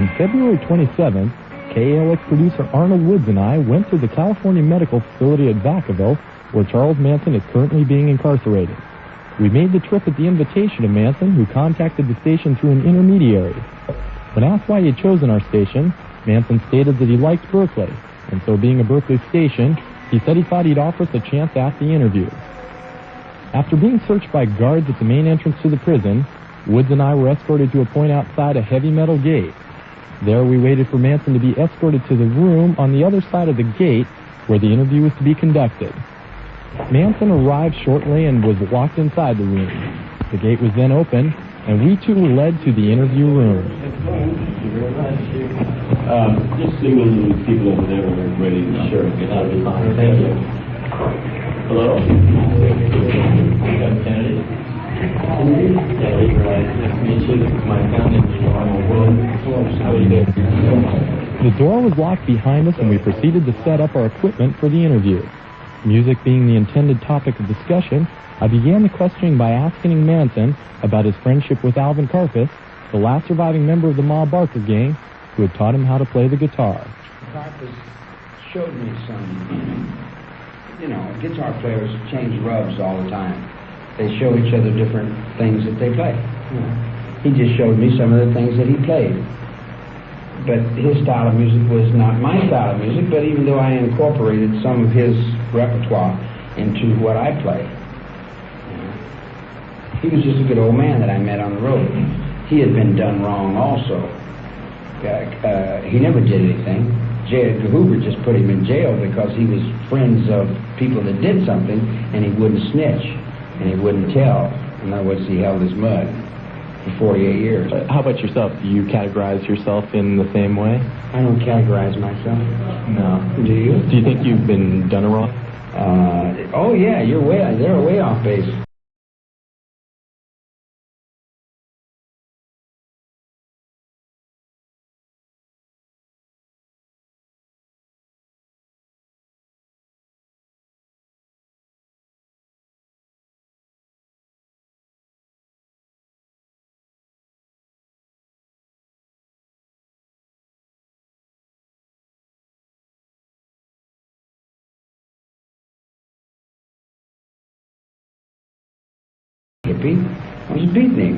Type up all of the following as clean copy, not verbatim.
On February 27th, KALX producer Arnold Woods and I went to the California Medical Facility at Vacaville, where Charles Manson is currently being incarcerated. We made the trip at the invitation of Manson, who contacted the station through an intermediary. When asked why he had chosen our station, Manson stated that he liked Berkeley, and so being a Berkeley station, he said he thought he'd offer us a chance at the interview. After being searched by guards at the main entrance to the prison, Woods and I were escorted to a point outside a heavy metal gate. There we waited for Manson to be escorted to the room on the other side of the gate where the interview was to be conducted. Manson arrived shortly and was locked inside the room. The gate was then opened, and we too were led to the interview room. Just signal the people over there when they're ready. Sure, that'll be fine. Thank you. Hello? Kennedy? Kennedy, right. Nice to meet you. This is my accountant, Arnold Woods. How are you doing? The door was locked behind us, and we proceeded to set up our equipment for the interview. Music being the intended topic of discussion, I began the questioning by asking Manson about his friendship with Alvin Karpis, the last surviving member of the Ma Barker gang, who had taught him how to play the guitar. Karpis showed me some, guitar players change rubs all the time. They show each other different things that they play. He just showed me some of the things that he played. But his style of music was not my style of music, but even though I incorporated some of his repertoire into what I play. He was just a good old man that I met on the road. He had been done wrong also. He never did anything. J. Edgar Hoover just put him in jail because he was friends of people that did something, and he wouldn't snitch, and he wouldn't tell. In other words, he held his mud for 48 years. How about yourself? Do you categorize yourself in the same way? I don't categorize myself. No. Do you? Do you think you've been done wrong? Oh yeah, they're way off base. Hippie. I was a beatnik.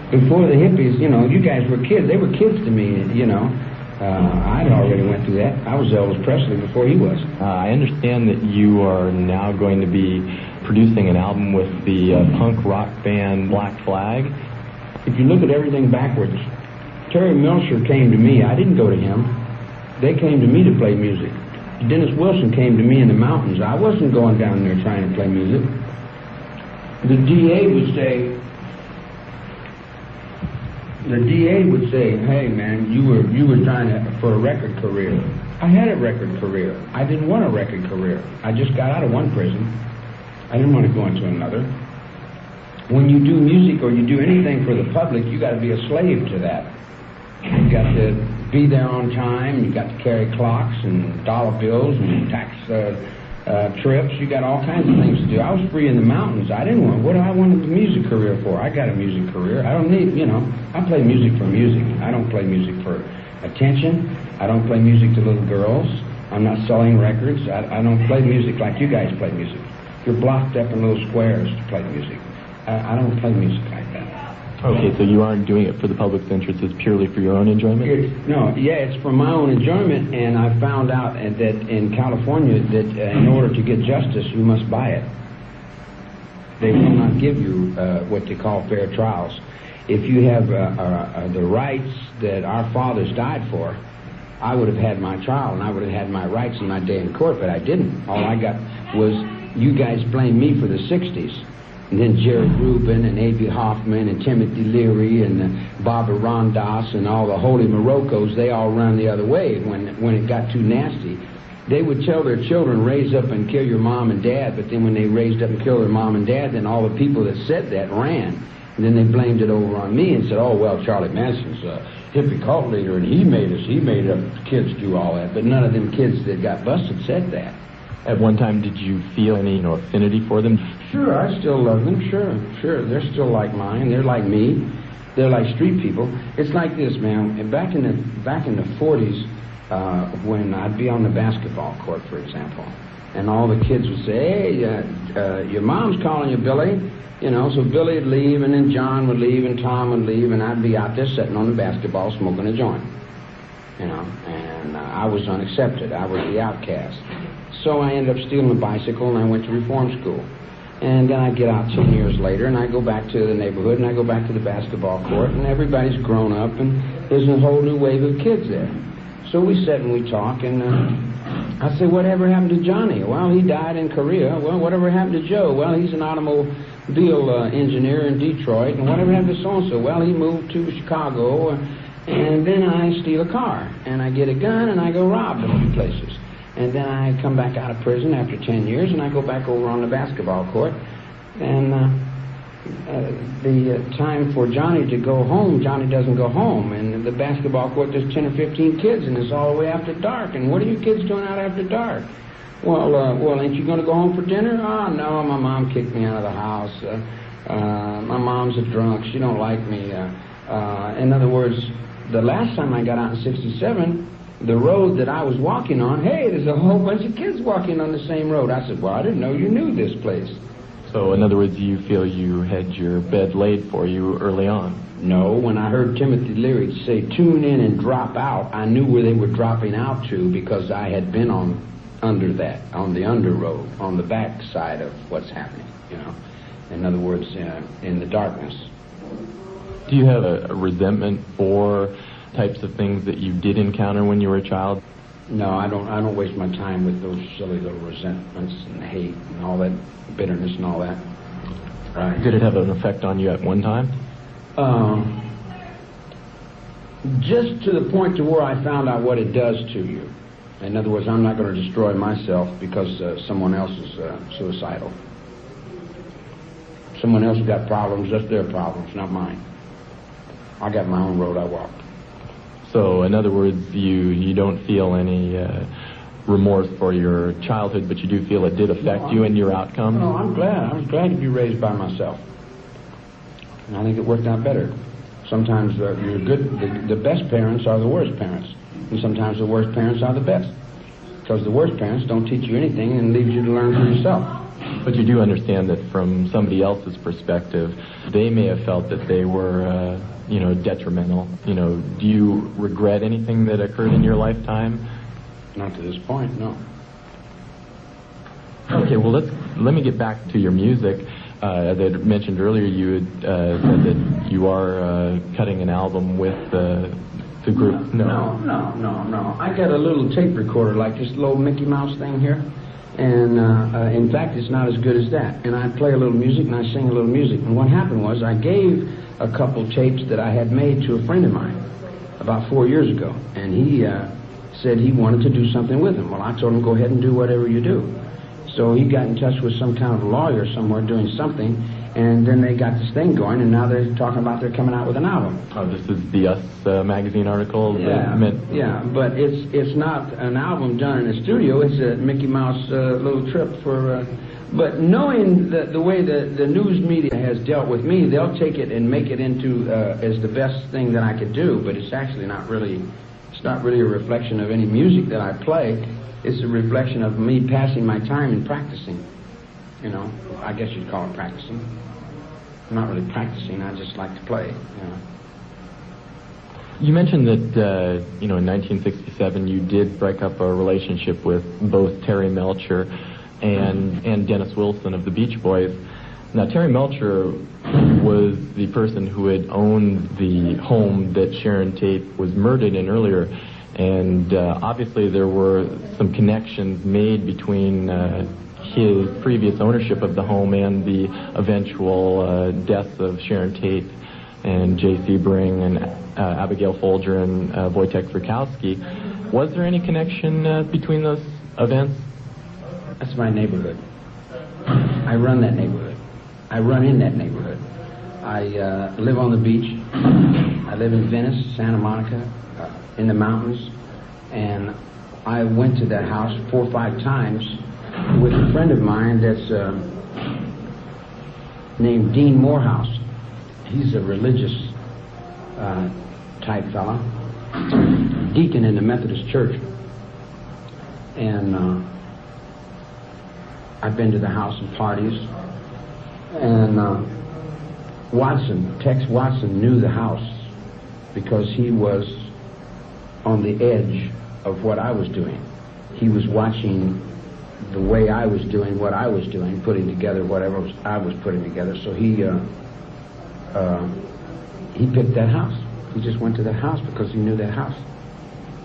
Before the hippies, you guys were kids. They were kids to me, I'd already went through that. I was Elvis Presley before he was. I understand that you are now going to be producing an album with the punk rock band Black Flag. If you look at everything backwards, Terry Milsher came to me. I didn't go to him. They came to me to play music. Dennis Wilson came to me in the mountains. I wasn't going down there trying to play music. The DA would say, hey man, you were trying for a record career. I had a record career. I didn't want a record career. I just got out of one prison. I didn't want to go into another. When you do music or you do anything for the public, you got to be a slave to that. You got to be there on time. You got to carry clocks and dollar bills and tax trips. You got all kinds of things to do. I was free in the mountains. I didn't want, what do I want a music career for? I got a music career. I don't need, I play music for music. I don't play music for attention. I don't play music to little girls. I'm not selling records. I don't play music like you guys play music. You're blocked up in little squares to play music. I don't play music like that. Okay, so you aren't doing it for the public's interest, it's purely for your own enjoyment? It's for my own enjoyment, and I found out that in California that in order to get justice, you must buy it. They will not give you what they call fair trials. If you have the rights that our fathers died for, I would have had my trial, and I would have had my rights in my day in court, but I didn't. All I got was, you guys blamed me for the 60s. And then Jerry Rubin and A.B. Hoffman and Timothy Leary and Barbara Rondas and all the Holy Moroccos, they all run the other way when it got too nasty. They would tell their children, raise up and kill your mom and dad, but then when they raised up and killed their mom and dad, then all the people that said that ran. And then they blamed it over on me and said, oh, well, Charlie Manson's a hippie cult leader, and he made up kids do all that. But none of them kids that got busted said that. At one time, did you feel any affinity for them? Sure, I still love them, sure. They're still like mine. They're like me. They're like street people. It's like this, man. And back in the 40s, when I'd be on the basketball court, for example, and all the kids would say, "Hey, your mom's calling you, Billy." You know, so Billy would leave, and then John would leave, and Tom would leave, and I'd be out there sitting on the basketball smoking a joint. You know, and I was unaccepted. I was the outcast. So I ended up stealing a bicycle, and I went to reform school. And then I get out 10 years later, and I go back to the neighborhood, and I go back to the basketball court, and everybody's grown up, and there's a whole new wave of kids there. So we sit and we talk, and I say, "Whatever happened to Johnny?" "Well, he died in Korea." "Well, whatever happened to Joe?" "Well, he's an automobile engineer in Detroit." "And whatever happened to so-and-so?" "Well, he moved to Chicago." And then I steal a car, and I get a gun, and I go rob them places. And then I come back out of prison after 10 years, and I go back over on the basketball court. And the time for Johnny to go home, Johnny doesn't go home. And the basketball court, there's 10 or 15 kids, and it's all the way after dark. And what are you kids doing out after dark? Well, ain't you going to go home for dinner?" "Oh, no, my mom kicked me out of the house. My mom's a drunk. She don't like me." In other words, the last time I got out in 67, the road that I was walking on, hey, there's a whole bunch of kids walking on the same road. I said, "Well, I didn't know you knew this place." So, in other words, you feel you had your bed laid for you early on? No, when I heard Timothy Leary say, "Tune in and drop out," I knew where they were dropping out to because I had been on the under road, on the back side of what's happening, you know. In other words, in the darkness. Do you have a resentment for types of things that you did encounter when you were a child? No, I don't waste my time with those silly little resentments and hate and all that, bitterness and all that. Right. Did it have an effect on you at one time? Just to the point to where I found out what it does to you. In other words, I'm not going to destroy myself because someone else is suicidal. Someone else has got problems, that's their problems, not mine. I got my own road I walk. So, in other words, you don't feel any remorse for your childhood, but you do feel it did affect you and your outcome? No, I'm glad. I was glad to be raised by myself. And I think it worked out better. Sometimes you're good. The best parents are the worst parents. And sometimes the worst parents are the best. Because the worst parents don't teach you anything and leave you to learn for yourself. But you do understand that from somebody else's perspective, they may have felt that they were, detrimental. Do you regret anything that occurred in your lifetime? Not to this point, no. Okay, well, let me get back to your music. As I mentioned earlier, you had said that you are cutting an album with the group. No. I got a little tape recorder like this little Mickey Mouse thing here. And in fact, it's not as good as that. And I play a little music and I sing a little music. And what happened was I gave a couple tapes that I had made to a friend of mine about 4 years ago. And he said he wanted to do something with them. Well, I told him, go ahead and do whatever you do. So he got in touch with some kind of lawyer somewhere doing something. And then they got this thing going, and now they're talking about they're coming out with an album. Oh, this is the Us magazine article? Yeah, but it's not an album done in a studio. It's a Mickey Mouse little trip for... but knowing the way the news media has dealt with me, they'll take it and make it into as the best thing that I could do, but it's actually not really... It's not really a reflection of any music that I play. It's a reflection of me passing my time and practicing. I guess you'd call it practicing. I'm not really practicing, I just like to play. You mentioned that, in 1967 you did break up a relationship with both Terry Melcher and Dennis Wilson of the Beach Boys. Now, Terry Melcher was the person who had owned the home that Sharon Tate was murdered in earlier, and obviously there were some connections made between his previous ownership of the home and the eventual deaths of Sharon Tate and Jay Sebring and Abigail Folger and Wojtek Frykowski. Was there any connection between those events? That's my neighborhood. I run that neighborhood. I run in that neighborhood. I live on the beach. I live in Venice, Santa Monica, in the mountains. And I went to that house 4 or 5 times with a friend of mine that's named Dean Morehouse. He's a religious type fella, deacon in the Methodist Church. And I've been to the house and parties. And Tex Watson knew the house because he was on the edge of what I was doing. He was watching the way I was doing what I was doing, putting together whatever I was putting together. So he picked that house. He just went to that house because he knew that house.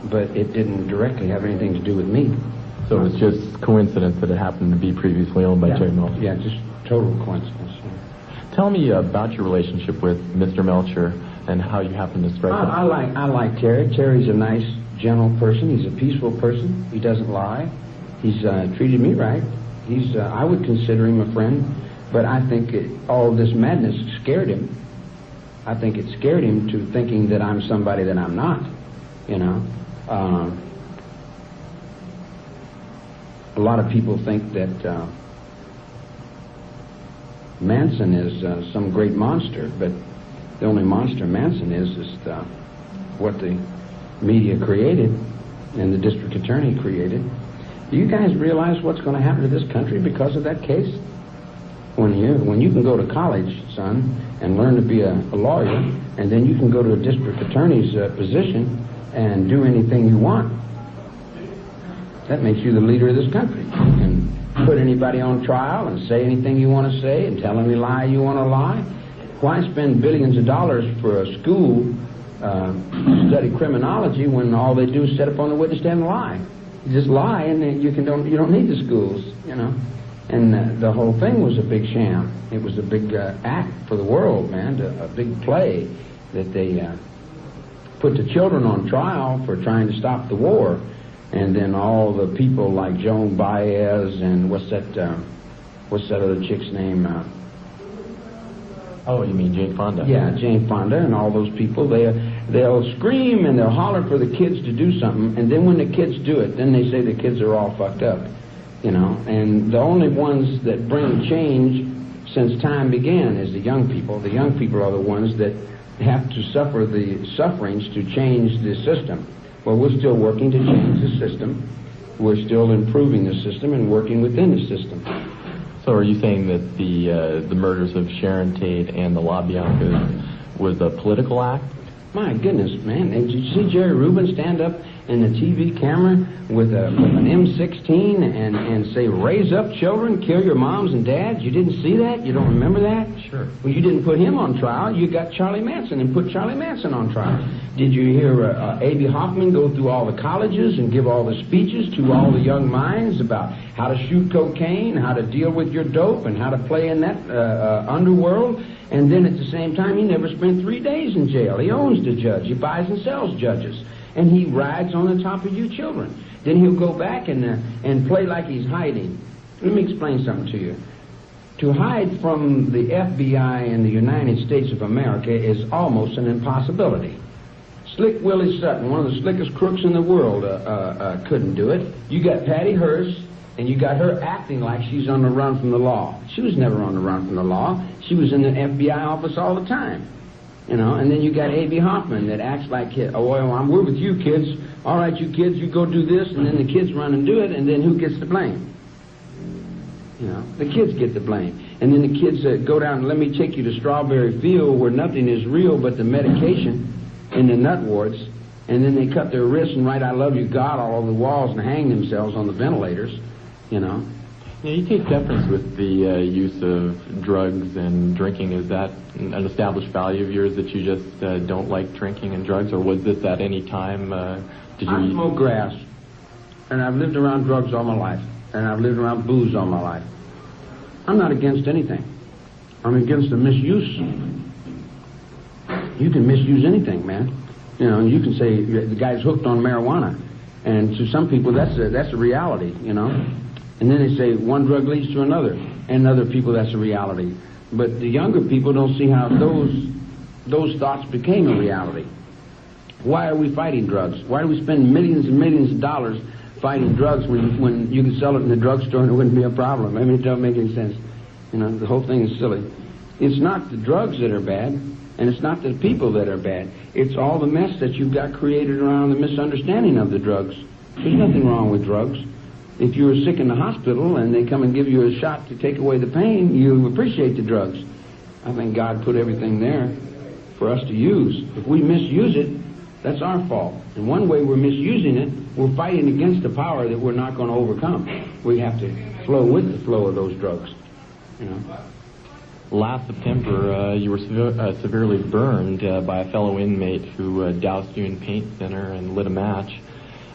But it didn't directly have anything to do with me. So it was just coincidence that it happened to be previously owned by Terry Melcher? Yeah, just total coincidence. Yeah. Tell me about your relationship with Mr. Melcher and how you happened to strike him. I like Terry. Terry's a nice, gentle person. He's a peaceful person. He doesn't lie. He's treated me right. I would consider him a friend, but I think all this madness scared him. I think it scared him to thinking that I'm somebody that I'm not, you know. A lot of people think that Manson is some great monster, but the only monster Manson is what the media created and the district attorney created. Do you guys realize what's going to happen to this country because of that case? When you can go to college, son, and learn to be a lawyer, and then you can go to a district attorney's position and do anything you want, that makes you the leader of this country. And put anybody on trial and say anything you want to say and tell any lie you want to lie. Why spend billions of dollars for a school to study criminology when all they do is set up on the witness stand and lie? You just lie, and then you don't need the schools, you know. And the whole thing was a big sham. It was a big act for the world, man, a big play that they put the children on trial for trying to stop the war. And then all the people like Joan Baez and what's that other chick's name? Oh, you mean Jane Fonda? Yeah, Jane Fonda and all those people. They'll scream and they'll holler for the kids to do something, and then when the kids do it, then they say the kids are all fucked up, you know. And the only ones that bring change since time began is the young people. The young people are the ones that have to suffer the sufferings to change the system. Well, we're still working to change the system. We're still improving the system and working within the system. So are you saying that the murders of Sharon Tate and the LaBiancas was a political act? My goodness, man. And did you see Jerry Rubin stand up in the TV camera with an M16 and say, raise up children, kill your moms and dads? You didn't see that? You don't remember that? Sure. Well, you didn't put him on trial. You got Charlie Manson and put Charlie Manson on trial. Did you hear A.B. Hoffman go through all the colleges and give all the speeches to all the young minds about how to shoot cocaine, how to deal with your dope, and how to play in that underworld? And then at the same time, he never spent 3 days in jail. He owns the judge. He buys and sells judges. And he rides on the top of you children. Then he'll go back and play like he's hiding. Let me explain something to you. To hide from the FBI in the United States of America is almost an impossibility. Slick Willie Sutton, one of the slickest crooks in the world, couldn't do it. You got Patty Hearst, and you got her acting like she's on the run from the law. She was never on the run from the law. She was in the FBI office all the time. You know, and then you got A.B. Hoffman that acts like, oh, well, we're with you kids. All right, you kids, you go do this, and then the kids run and do it, and then who gets the blame? You know, the kids get the blame. And then the kids go down and let me take you to Strawberry Field where nothing is real but the medication in the nut warts, and then they cut their wrists and write I love you God all over the walls and hang themselves on the ventilators, you know. Yeah, you take deference with the use of drugs and drinking. Is that an established value of yours that you just don't like drinking and drugs, or was this at any time? I smoke grass, and I've lived around drugs all my life, and I've lived around booze all my life. I'm not against anything. I'm against the misuse. You can misuse anything, man. You know, you can say the guy's hooked on marijuana, and to some people that's a reality, you know. And then they say one drug leads to another, and other people that's a reality. But the younger people don't see how those thoughts became a reality. Why are we fighting drugs? Why do we spend millions and millions of dollars fighting drugs when you can sell it in the drugstore and it wouldn't be a problem? I mean, it doesn't make any sense. You know, the whole thing is silly. It's not the drugs that are bad. And it's not the people that are bad. It's all the mess that you've got created around the misunderstanding of the drugs. There's nothing wrong with drugs. If you're sick in the hospital and they come and give you a shot to take away the pain, you appreciate the drugs. I think God put everything there for us to use. If we misuse it, that's our fault. And one way we're misusing it, we're fighting against the power that we're not going to overcome. We have to flow with the flow of those drugs. You know. Last September, you were severely burned by a fellow inmate who doused you in paint thinner and lit a match.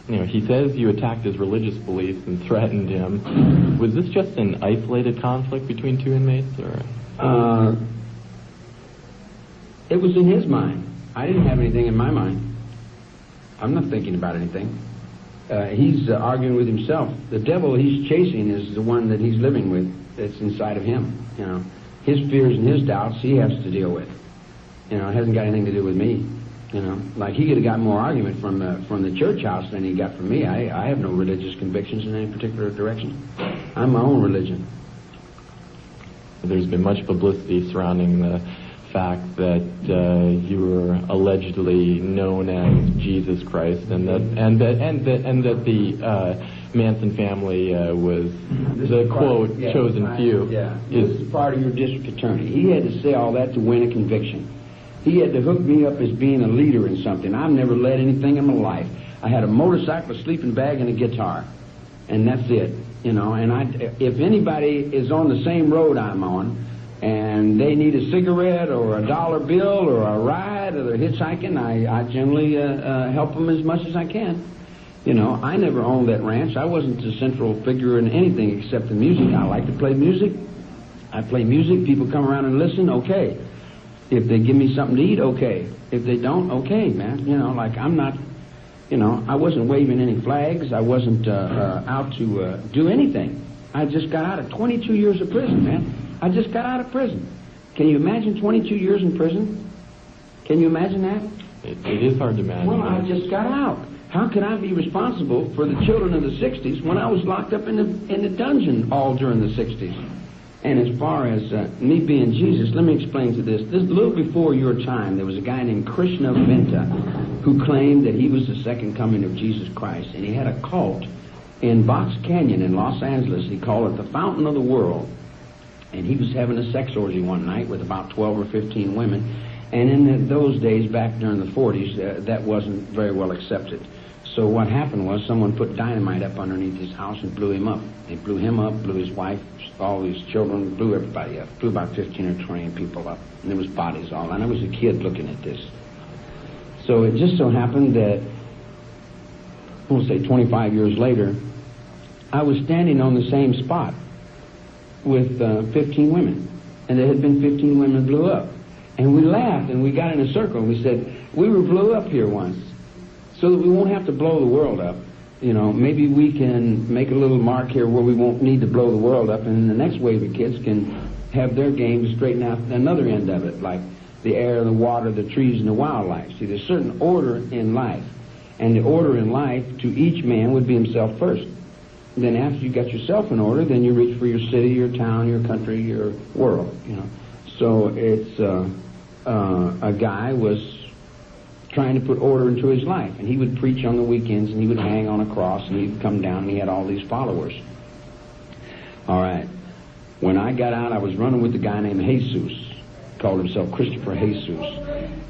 You know, he says you attacked his religious beliefs and threatened him. Was this just an isolated conflict between two inmates, or? It was in his mind. I didn't have anything in my mind. I'm not thinking about anything. He's arguing with himself. The devil he's chasing is the one that he's living with. That's inside of him. You know, his fears and his doubts he has to deal with. You know, it hasn't got anything to do with me. You know, like he could have got more argument from the church house than he got from me. I have no religious convictions in any particular direction. I'm my own religion. There's been much publicity surrounding the fact that you were allegedly known as Jesus Christ, and that the Manson family was the quote chosen few. Yeah, this is part of your district attorney. He had to say all that to win a conviction. He had to hook me up as being a leader in something. I've never led anything in my life. I had a motorcycle, a sleeping bag, and a guitar, and that's it. You know, and if anybody is on the same road I'm on, and they need a cigarette or a dollar bill or a ride or they're hitchhiking, I generally help them as much as I can. You know, I never owned that ranch. I wasn't the central figure in anything except the music. I like to play music. I play music. People come around and listen. Okay. If they give me something to eat, okay. If they don't, okay, man. You know, like I'm not, you know, I wasn't waving any flags. I wasn't out to do anything. I just got out of 22 years of prison, man. I just got out of prison. Can you imagine 22 years in prison? Can you imagine that? It is hard to imagine. Well, I just got out. How can I be responsible for the children of the 60s when I was locked up in the dungeon all during the 60s? And as far as me being Jesus, let me explain to this. This a little before your time, there was a guy named Krishna Venta who claimed that he was the second coming of Jesus Christ, and he had a cult in Box Canyon in Los Angeles. He called it the Fountain of the World. And he was having a sex orgy one night with about 12 or 15 women. And in those days, back during the 40s, that wasn't very well accepted. So what happened was someone put dynamite up underneath his house and blew him up. They blew him up, blew his wife, all his children, blew everybody up. Blew about 15 or 20 people up. And there was bodies all. And I was a kid looking at this. So it just so happened that, we'll say 25 years later, I was standing on the same spot with 15 women, and there had been 15 women blew up, and we laughed and we got in a circle and we said, we were blew up here once, so that we won't have to blow the world up. You know, maybe we can make a little mark here where we won't need to blow the world up, and the next wave of kids can have their game to straighten out another end of it, like the air, the water, the trees, and the wildlife. See, there's certain order in life, and the order in life to each man would be himself first. Then after you got yourself in order, then you reach for your city, your town, your country, your world, you know. So it's a guy was trying to put order into his life, and he would preach on the weekends, and he would hang on a cross, and he'd come down, and he had all these followers. All right. When I got out, I was running with a guy named Jesus, called himself Christopher Jesus,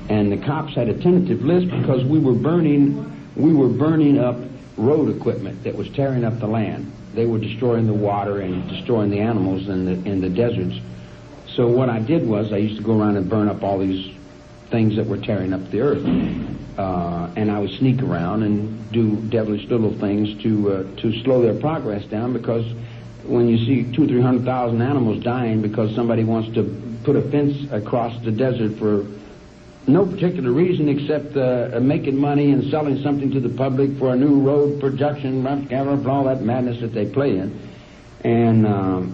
and the cops had a tentative list because we were burning up road equipment that was tearing up the land. They were destroying the water and destroying the animals in the deserts. So what I did was I used to go around and burn up all these things that were tearing up the earth. And I would sneak around and do devilish little things to slow their progress down, because when you see 200,000 or 300,000 animals dying because somebody wants to put a fence across the desert for no particular reason except making money and selling something to the public for a new road production, all that madness that they play in. And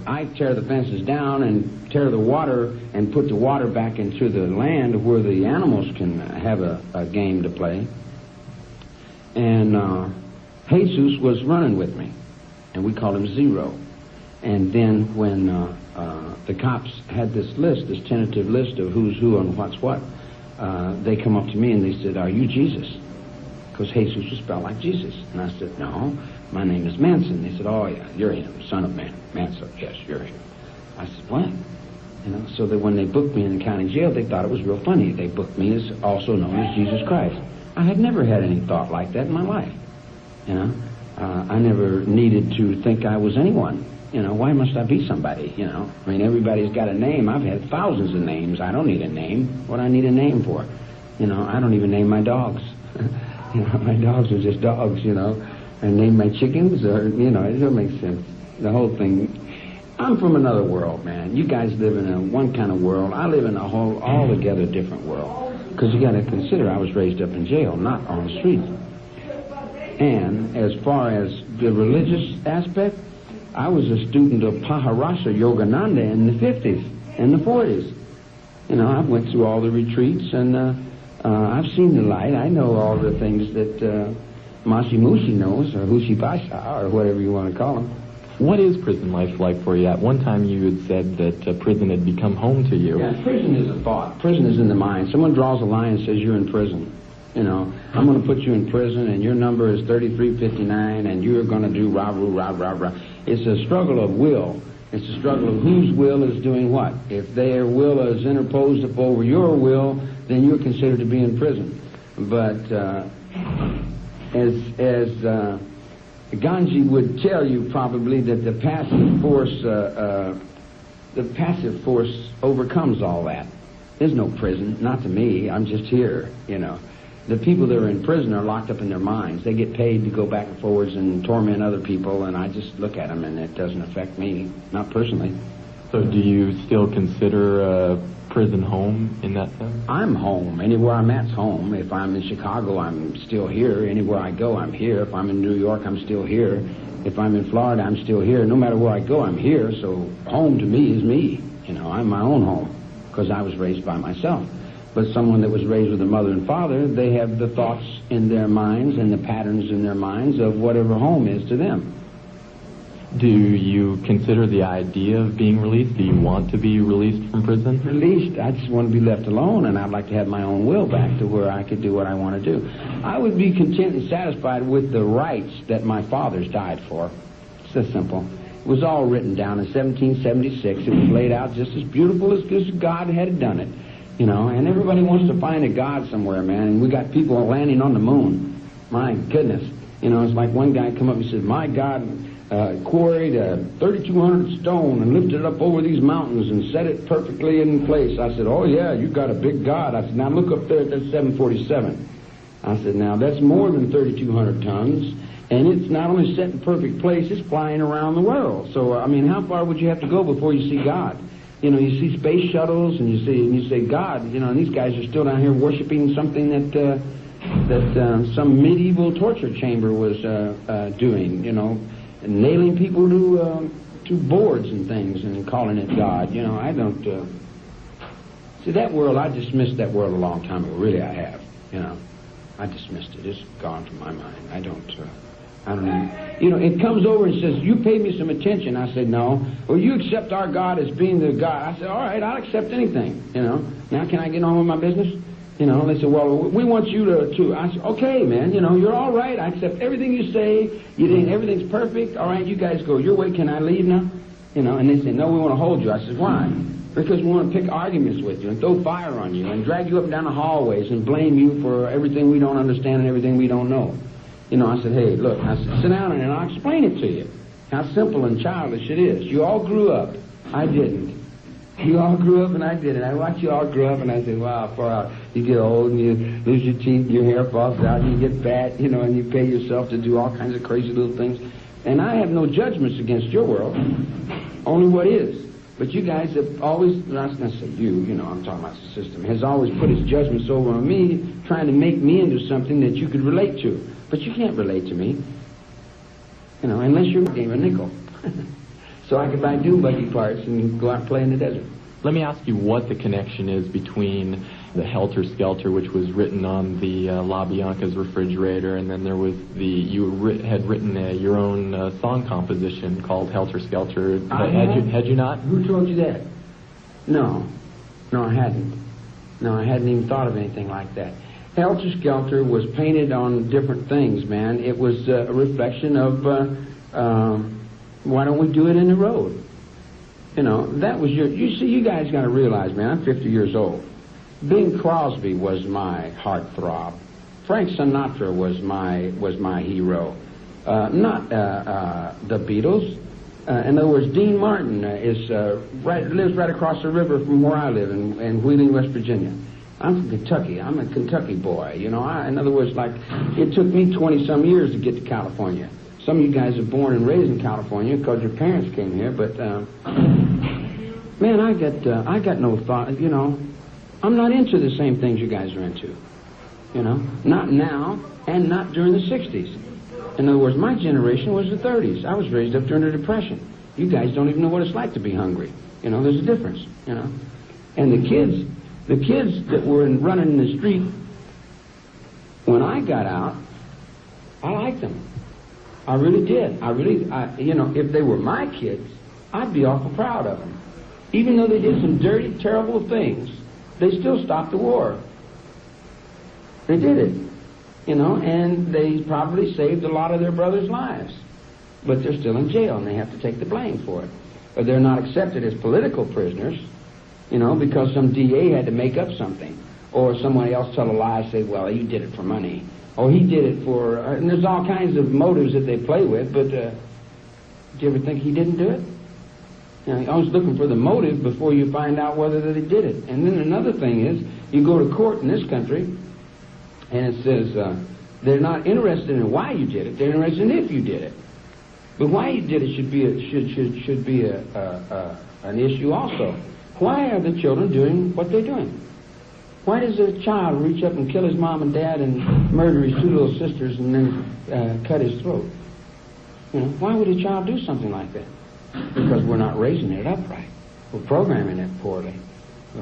I tear the fences down and tear the water and put the water back into the land where the animals can have a game to play. And Jesus was running with me, and we called him Zero. And then when the cops had this list, this tentative list of who's who and what's what, they come up to me and they said, "Are you Jesus?" Because Jesus was spelled like Jesus. And I said, "No, my name is Manson." They said, "Oh, yeah, you're him, son of man. Manson, yes, you're him." I said, "What?" You know, so that when they booked me in the county jail, they thought it was real funny. They booked me as also known as Jesus Christ. I had never had any thought like that in my life. You know, I never needed to think I was anyone. You know, why must I be somebody? You know, I mean, everybody's got a name. I've had thousands of names. I don't need a name. What do I need a name for? You know, I don't even name my dogs. You know, my dogs are just dogs. You know, I name my chickens, or you know, it doesn't make sense. The whole thing. I'm from another world, man. You guys live in a one kind of world. I live in a whole altogether different world. Because you got to consider, I was raised up in jail, not on the street. And as far as the religious aspect, I was a student of Paharasa Yogananda in the 50s and the 40s. You know, I went through all the retreats, and I've seen the light. I know all the things that Mashi Mushi knows, or Hushi Basha, or whatever you want to call them. What is prison life like for you? At one time you had said that prison had become home to you. Yeah, prison is a thought. Prison is in the mind. Someone draws a line and says you're in prison. You know, I'm going to put you in prison, and your number is 3359, and you're going to do rah, rah, rah, rah. It's a struggle of will. It's a struggle of whose will is doing what. If their will is interposed up over your will, then you're considered to be in prison. But as Ganji would tell you probably that the passive force overcomes all that. There's no prison, not to me. I'm just here, you know. The people that are in prison are locked up in their minds. They get paid to go back and forwards and torment other people, and I just look at them, and it doesn't affect me, not personally. So do you still consider prison home in that sense? I'm home. Anywhere I'm at's home. If I'm in Chicago, I'm still here. Anywhere I go, I'm here. If I'm in New York, I'm still here. If I'm in Florida, I'm still here. No matter where I go, I'm here. So home to me is me. You know, I'm my own home because I was raised by myself. But someone that was raised with a mother and father, they have the thoughts in their minds and the patterns in their minds of whatever home is to them. Do you consider the idea of being released? Do you want to be released from prison? Released? I just want to be left alone, and I'd like to have my own will back to where I could do what I want to do. I would be content and satisfied with the rights that my fathers died for. It's that simple. It was all written down in 1776. It was laid out just as beautiful as God had done it. You know, and everybody wants to find a God somewhere, man, and we got people landing on the moon. My goodness. You know, it's like one guy come up and said, my God quarried 3,200 stone and lifted it up over these mountains and set it perfectly in place. I said, oh, yeah, you got a big God. I said, now look up there at that 747. I said, now that's more than 3,200 tons, and it's not only set in perfect place, it's flying around the world. So, I mean, how far would you have to go before you see God? You know, you see space shuttles, and you say God, you know, and these guys are still down here worshiping something that some medieval torture chamber was doing, you know, and nailing people to boards and things and calling it God. You know, I don't see that world. I dismissed that world a long time ago. Really, I have. You know, I dismissed it. It's gone from my mind. I don't even, you know, it comes over and says, you pay me some attention. I said, no. Well, you accept our God as being the God. I said, all right, I'll accept anything, you know. Now can I get on with my business? You know, they said, well, we want you to. I said, okay, man, you know, you're all right. I accept everything you say. Everything's perfect. All right, you guys go your way. Can I leave now? You know, and they said, no, we want to hold you. I said, why? Because we want to pick arguments with you and throw fire on you and drag you up and down the hallways and blame you for everything we don't understand and everything we don't know. You know, I said, hey, look, I said, sit down and I'll explain it to you. How simple and childish it is. You all grew up. I didn't. You all grew up and I didn't. I watched you all grow up and I said, wow, far out. You get old and you lose your teeth and your hair falls out and you get fat, you know, and you pay yourself to do all kinds of crazy little things. And I have no judgments against your world, only what is. But you guys have always, I was going to say you know, I'm talking about the system, has always put its judgments over on me, trying to make me into something that you could relate to. But you can't relate to me, you know, unless you're a nickel. So I could buy dune buggy parts and go out and play in the desert. Let me ask you what the connection is between the Helter Skelter, which was written on the La Bianca's refrigerator, and then there was you had written your own song composition called Helter Skelter. Had you not? Who told you that? No, I hadn't. No, I hadn't even thought of anything like that. Helter Skelter was painted on different things, man. It was a reflection of why don't we do it in the road? You know, that was you see, you guys got to realize, man, I'm 50 years old. Bing Crosby was my heartthrob. Frank Sinatra was my hero. Not the Beatles. In other words, Dean Martin lives right across the river from where I live in Wheeling, West Virginia. I'm from Kentucky. I'm a Kentucky boy. You know, in other words, like, it took me 20-some years to get to California. Some of you guys are born and raised in California because your parents came here, but man, I got no thought. You know, I'm not into the same things you guys are into. You know, not now and not during the 60s. In other words, my generation was the 30s. I was raised up during the Depression. You guys don't even know what it's like to be hungry. You know, there's a difference. You know, and the kids that were running in the street when I got out, I liked them. I really did. You know, if they were my kids, I'd be awful proud of them. Even though they did some dirty, terrible things, they still stopped the war. They did it. You know, and they probably saved a lot of their brothers' lives. But they're still in jail, and they have to take the blame for it. But they're not accepted as political prisoners, you know, because some DA had to make up something. Or someone else tell a lie, say, well, you did it for money. Or he did it for... and there's all kinds of motives that they play with, but do you ever think he didn't do it? You know, you're always looking for the motive before you find out whether that he did it. And then another thing is, you go to court in this country, and it says they're not interested in why you did it. They're interested in if you did it. But why you did it should be an issue also. Why are the children doing what they're doing? Why does a child reach up and kill his mom and dad and murder his two little sisters and then cut his throat? You know, why would a child do something like that? Because we're not raising it upright. We're programming it poorly.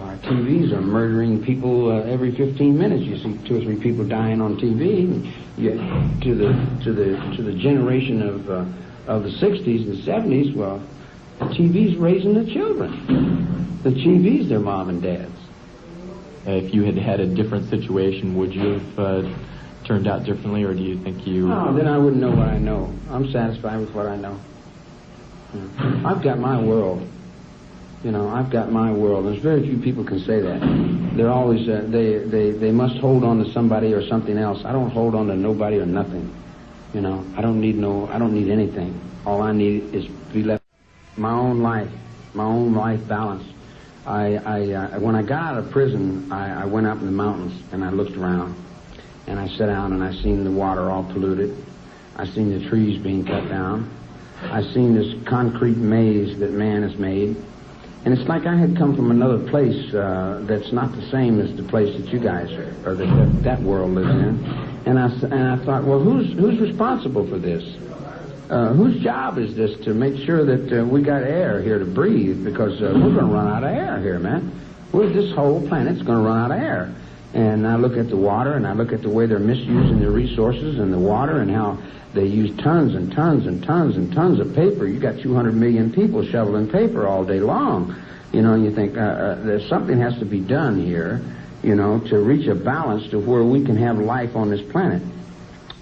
Our TVs are murdering people every 15 minutes. You see 2 or 3 people dying on TV. And yet, to the generation of the 60s and 70s, well, the TV's raising the children. The TV's their mom and dads. If you had had a different situation, would you have turned out differently, or do you think you... No, then I wouldn't know what I know. I'm satisfied with what I know. I've got my world. You know, I've got my world. There's very few people can say that. They're always, they must hold on to somebody or something else. I don't hold on to nobody or nothing. You know, I don't need anything. All I need is to be left my own life balance. When I got out of prison, I went up in the mountains and I looked around and I sat down and I seen the water all polluted. I seen the trees being cut down. I seen this concrete maze that man has made. And it's like I had come from another place that's not the same as the place that you guys or that world lives in. And I thought, well, who's responsible for this? Whose job is this to make sure that we got air here to breathe? Because we're going to run out of air here, man. This whole planet's going to run out of air. And I look at the water, and I look at the way they're misusing the resources and the water, and how they use tons and tons and tons and tons of paper. You got 200 million people shoveling paper all day long. You know, and you think there's something has to be done here, you know, to reach a balance to where we can have life on this planet.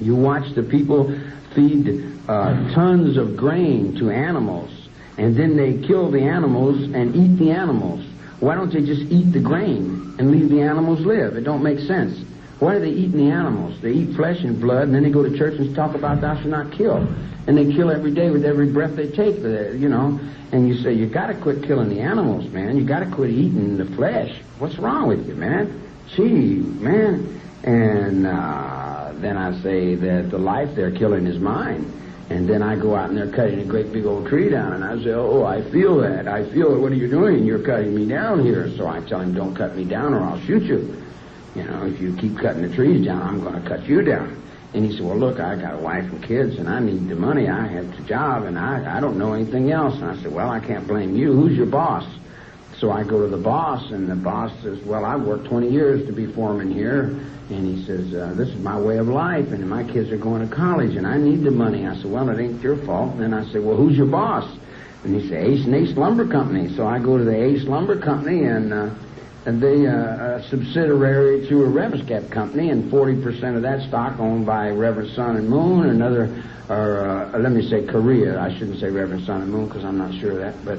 You watch the people feed tons of grain to animals, and then they kill the animals and eat the animals. Why don't they just eat the grain and leave the animals live? It don't make sense. Why are they eating the animals? They eat flesh and blood, and then they go to church and talk about thou shalt not kill. And they kill every day with every breath they take, you know. And you say, you got to quit killing the animals, man. You got to quit eating the flesh. What's wrong with you, man? Gee, man. And then I say that the life they're killing is mine. And then I go out and they're cutting a great big old tree down, and I say, oh, I feel that. I feel it. What are you doing? You're cutting me down here. So I tell him, don't cut me down or I'll shoot you. You know, if you keep cutting the trees down, I'm going to cut you down. And he said, well, look, I got a wife and kids, and I need the money. I have the job, and I don't know anything else. And I said, well, I can't blame you. Who's your boss? So I go to the boss, and the boss says, well, I've worked 20 years to be foreman here. And he says, this is my way of life, and my kids are going to college, and I need the money. I said, well, it ain't your fault. And then I said, well, who's your boss? And he said, Ace and Ace Lumber Company. So I go to the Ace Lumber Company, and and they a subsidiary to a Reviscap company, and 40% of that stock owned by Reverend Sun and Moon, another, or let me say Korea. I shouldn't say Reverend Sun and Moon because I'm not sure of that, but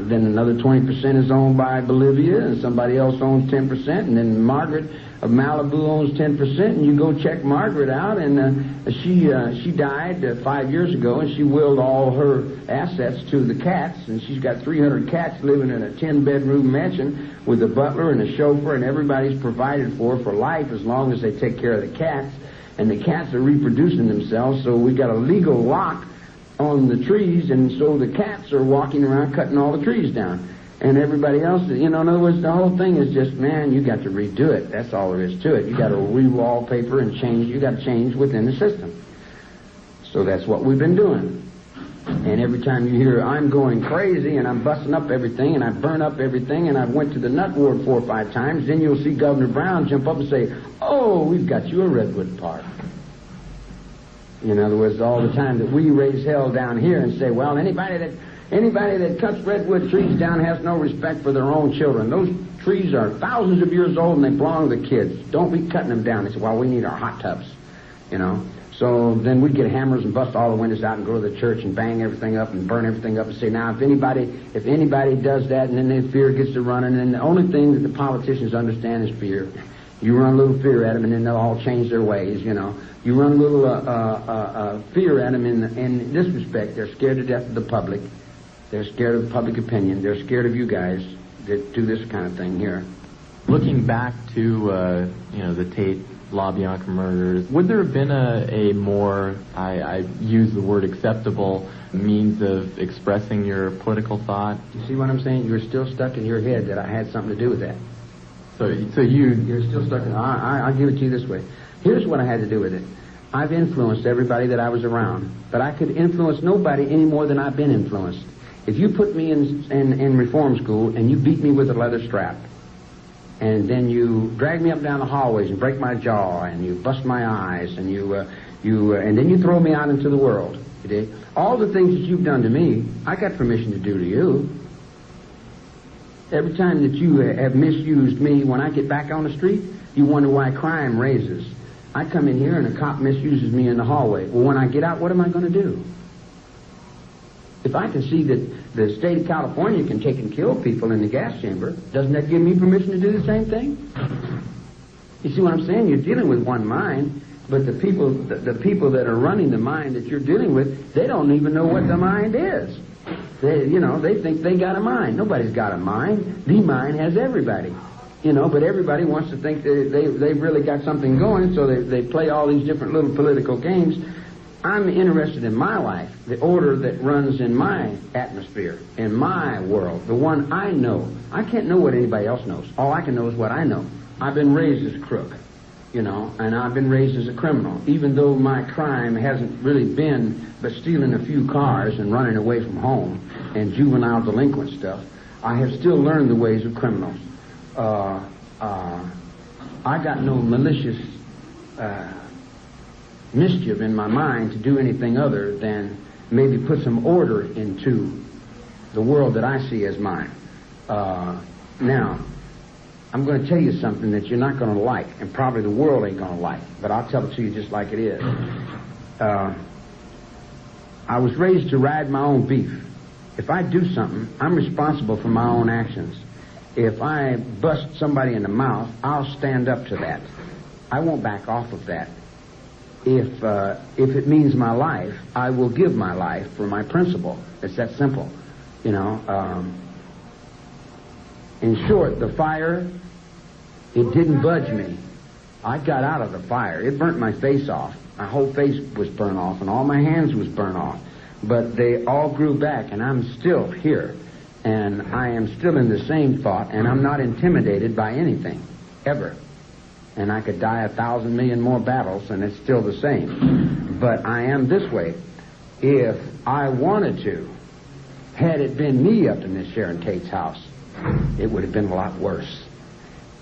then another 20% is owned by Bolivia, and somebody else owns 10%, and then Margaret of Malibu owns 10%, and you go check Margaret out, and she died 5 years ago, and she willed all her assets to the cats, and she's got 300 cats living in a 10-bedroom mansion with a butler and a chauffeur, and everybody's provided for life as long as they take care of the cats, and the cats are reproducing themselves, so we got a legal lock on the trees, and so the cats are walking around cutting all the trees down. And everybody else, in other words, the whole thing is just, man, you got to redo it. That's all there is to it. You got to re-wallpaper and change. You got to change within the system. So that's what we've been doing. And every time you hear, I'm going crazy and I'm busting up everything and I burn up everything and I went to the nut ward 4 or 5 times, then you'll see Governor Brown jump up and say, oh, we've got you a redwood park. In other words, all the time that we raise hell down here and say, well, anybody that cuts redwood trees down has no respect for their own children. Those trees are thousands of years old and they belong to the kids. Don't be cutting them down. They say, well, we need our hot tubs, So then we'd get hammers and bust all the windows out and go to the church and bang everything up and burn everything up and say, now, if anybody does that, and then the fear gets to running, and the only thing that the politicians understand is fear. You run a little fear at them, and then they'll all change their ways, You run a little fear at them in this respect. They're scared to death of the public. They're scared of public opinion. They're scared of you guys that do this kind of thing here. Looking back to, the Tate LaBianca murders, would there have been a more, I use the word acceptable, means of expressing your political thought? You see what I'm saying? You're still stuck in your head that I had something to do with that. So you're still stuck in, I'll give it to you this way. Here's what I had to do with it. I've influenced everybody that I was around, but I could influence nobody any more than I've been influenced. If you put me in reform school and you beat me with a leather strap, and then you drag me up down the hallways and break my jaw, and you bust my eyes, and and then you throw me out into the world, you did? All the things that you've done to me, I got permission to do to you. Every time that you have misused me, when I get back on the street, you wonder why crime raises. I come in here and a cop misuses me in the hallway. Well, when I get out, what am I going to do? If I can see that the state of California can take and kill people in the gas chamber, doesn't that give me permission to do the same thing? You see what I'm saying? You're dealing with one mind, but the people that are running the mind that you're dealing with, they don't even know what the mind is. They think they got a mind. Nobody's got a mind. The mind has everybody. But everybody wants to think that they've really got something going, so they play all these different little political games. I'm interested in my life, the order that runs in my atmosphere, in my world, the one I know. I can't know what anybody else knows. All I can know is what I know. I've been raised as a crook, and I've been raised as a criminal, even though my crime hasn't really been but stealing a few cars and running away from home and juvenile delinquent stuff. I have still learned the ways of criminals. I got no malicious mischief in my mind to do anything other than maybe put some order into the world that I see as mine. Now, I'm going to tell you something that you're not going to like, and probably the world ain't going to like, but I'll tell it to you just like it is. I was raised to ride my own beef. If I do something, I'm responsible for my own actions. If I bust somebody in the mouth, I'll stand up to that. I won't back off of that. If it means my life, I will give my life for my principle. It's that simple, In short, the fire, it didn't budge me. I got out of the fire. It burnt my face off. My whole face was burnt off, and all my hands was burnt off. But they all grew back, and I'm still here. And I am still in the same thought, and I'm not intimidated by anything, ever. And I could die 1,000 million more battles, and it's still the same. But I am this way. If I wanted to, had it been me up in this Sharon Tate's house, it would have been a lot worse.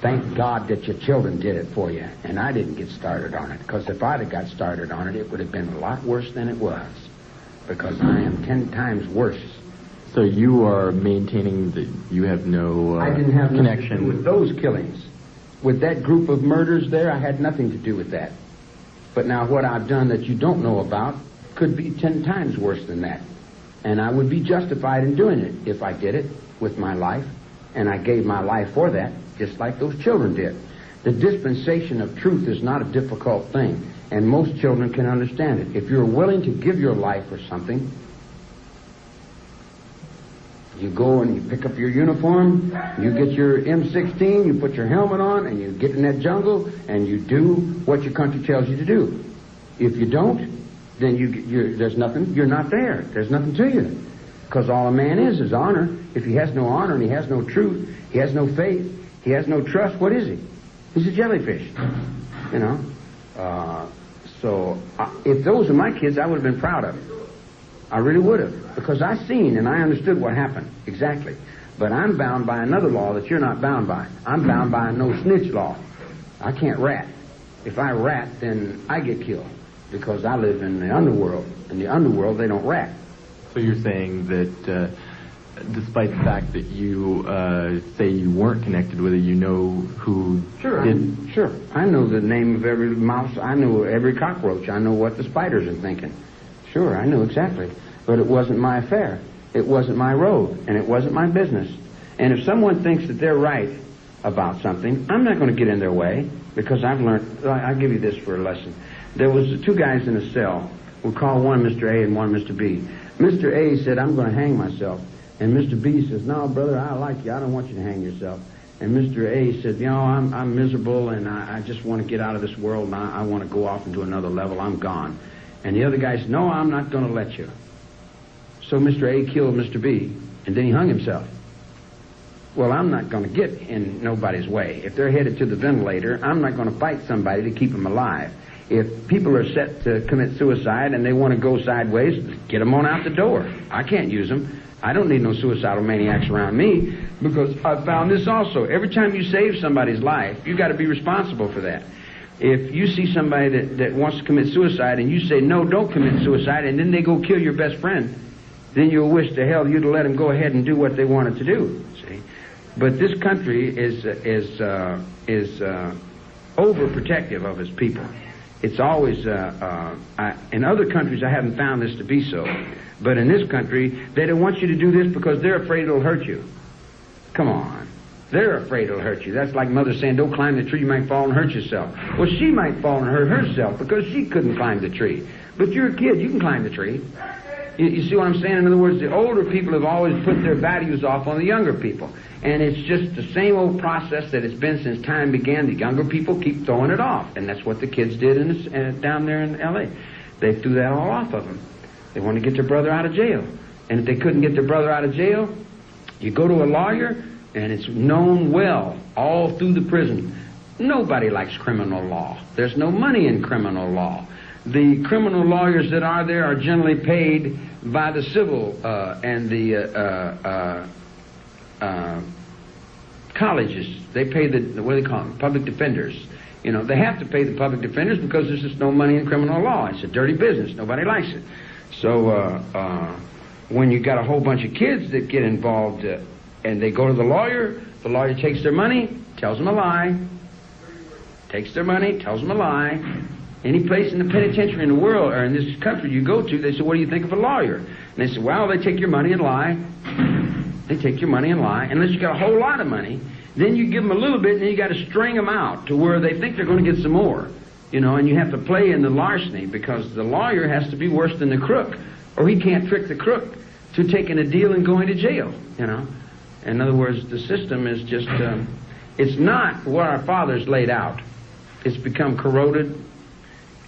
Thank God that your children did it for you, and I didn't get started on it, because if I'd have got started on it, it would have been a lot worse than it was, because I am 10 times worse So you are maintaining that you have no I didn't have connection nothing to do with those killings. With that group of murders there, I had nothing to do with that. But now what I've done that you don't know about could be 10 times worse than that. And I would be justified in doing it if I did it with my life. And I gave my life for that, just like those children did. The dispensation of truth is not a difficult thing, and most children can understand it. If you're willing to give your life for something, you go and you pick up your uniform, you get your M16, you put your helmet on, and you get in that jungle, and you do what your country tells you to do. If you don't, then there's nothing, you're not there. There's nothing to you. Because all a man is honor. If he has no honor and he has no truth, he has no faith, he has no trust, what is he? He's a jellyfish, you know. If those were my kids, I would have been proud of them. I really would have, because I seen and I understood what happened, exactly. But I'm bound by another law that you're not bound by. I'm bound by a no-snitch law. I can't rat. If I rat, then I get killed, because I live in the underworld. In the underworld, they don't rat. So you're saying that despite the fact that you say you weren't connected with it, you know who did? Sure. I know the name of every mouse. I know every cockroach. I know what the spiders are thinking. Sure, I knew exactly. But it wasn't my affair. It wasn't my road, and it wasn't my business. And if someone thinks that they're right about something, I'm not going to get in their way, because I've learned. I'll give you this for a lesson. There was 2 guys in a cell. We'll call one Mr. A and one Mr. B. Mr. A said, I'm going to hang myself. And Mr. B says, no, brother, I like you. I don't want you to hang yourself. And Mr. A said, you know, I'm miserable, and I just want to get out of this world, and I want to go off into another level. I'm gone. And the other guy said, no, I'm not going to let you. So Mr. A killed Mr. B, and then he hung himself. Well, I'm not going to get in nobody's way. If they're headed to the ventilator, I'm not going to fight somebody to keep them alive. If people are set to commit suicide and they want to go sideways, get them on out the door. I can't use them. I don't need no suicidal maniacs around me, because I've found this also. Every time you save somebody's life, you've got to be responsible for that. If you see somebody that wants to commit suicide and you say, no, don't commit suicide, and then they go kill your best friend, then you'll wish to hell you'd let them go ahead and do what they wanted to do, see? But this country is overprotective of its people. It's always, in other countries I haven't found this to be so. But in this country, they don't want you to do this because they're afraid it'll hurt you. Come on. They're afraid it'll hurt you. That's like Mother saying, don't climb the tree, you might fall and hurt yourself. Well, she might fall and hurt herself because she couldn't climb the tree. But you're a kid, you can climb the tree. You see what I'm saying? In other words, the older people have always put their values off on the younger people. And it's just the same old process that it's been since time began. The younger people keep throwing it off. And that's what the kids did down there in L.A. They threw that all off of them. They want to get their brother out of jail. And if they couldn't get their brother out of jail, you go to a lawyer, and it's known well all through the prison. Nobody likes criminal law. There's no money in criminal law. The criminal lawyers that are there are generally paid by the civil and the colleges. They pay what do they call them? Public defenders. You know, they have to pay the public defenders because there's just no money in criminal law. It's a dirty business. Nobody likes it. So when you got a whole bunch of kids that get involved and they go to the lawyer takes their money, tells them a lie, takes their money, tells them a lie. Any place in the penitentiary in the world or in this country you go to, they say, what do you think of a lawyer? And they say, well, they take your money and lie. They take your money and lie. Unless you got a whole lot of money, then you give them a little bit, and then you got to string them out to where they think they're going to get some more. You know, and you have to play in the larceny because the lawyer has to be worse than the crook, or he can't trick the crook to taking a deal and going to jail, you know. In other words, the system is just, it's not what our fathers laid out. It's become corroded,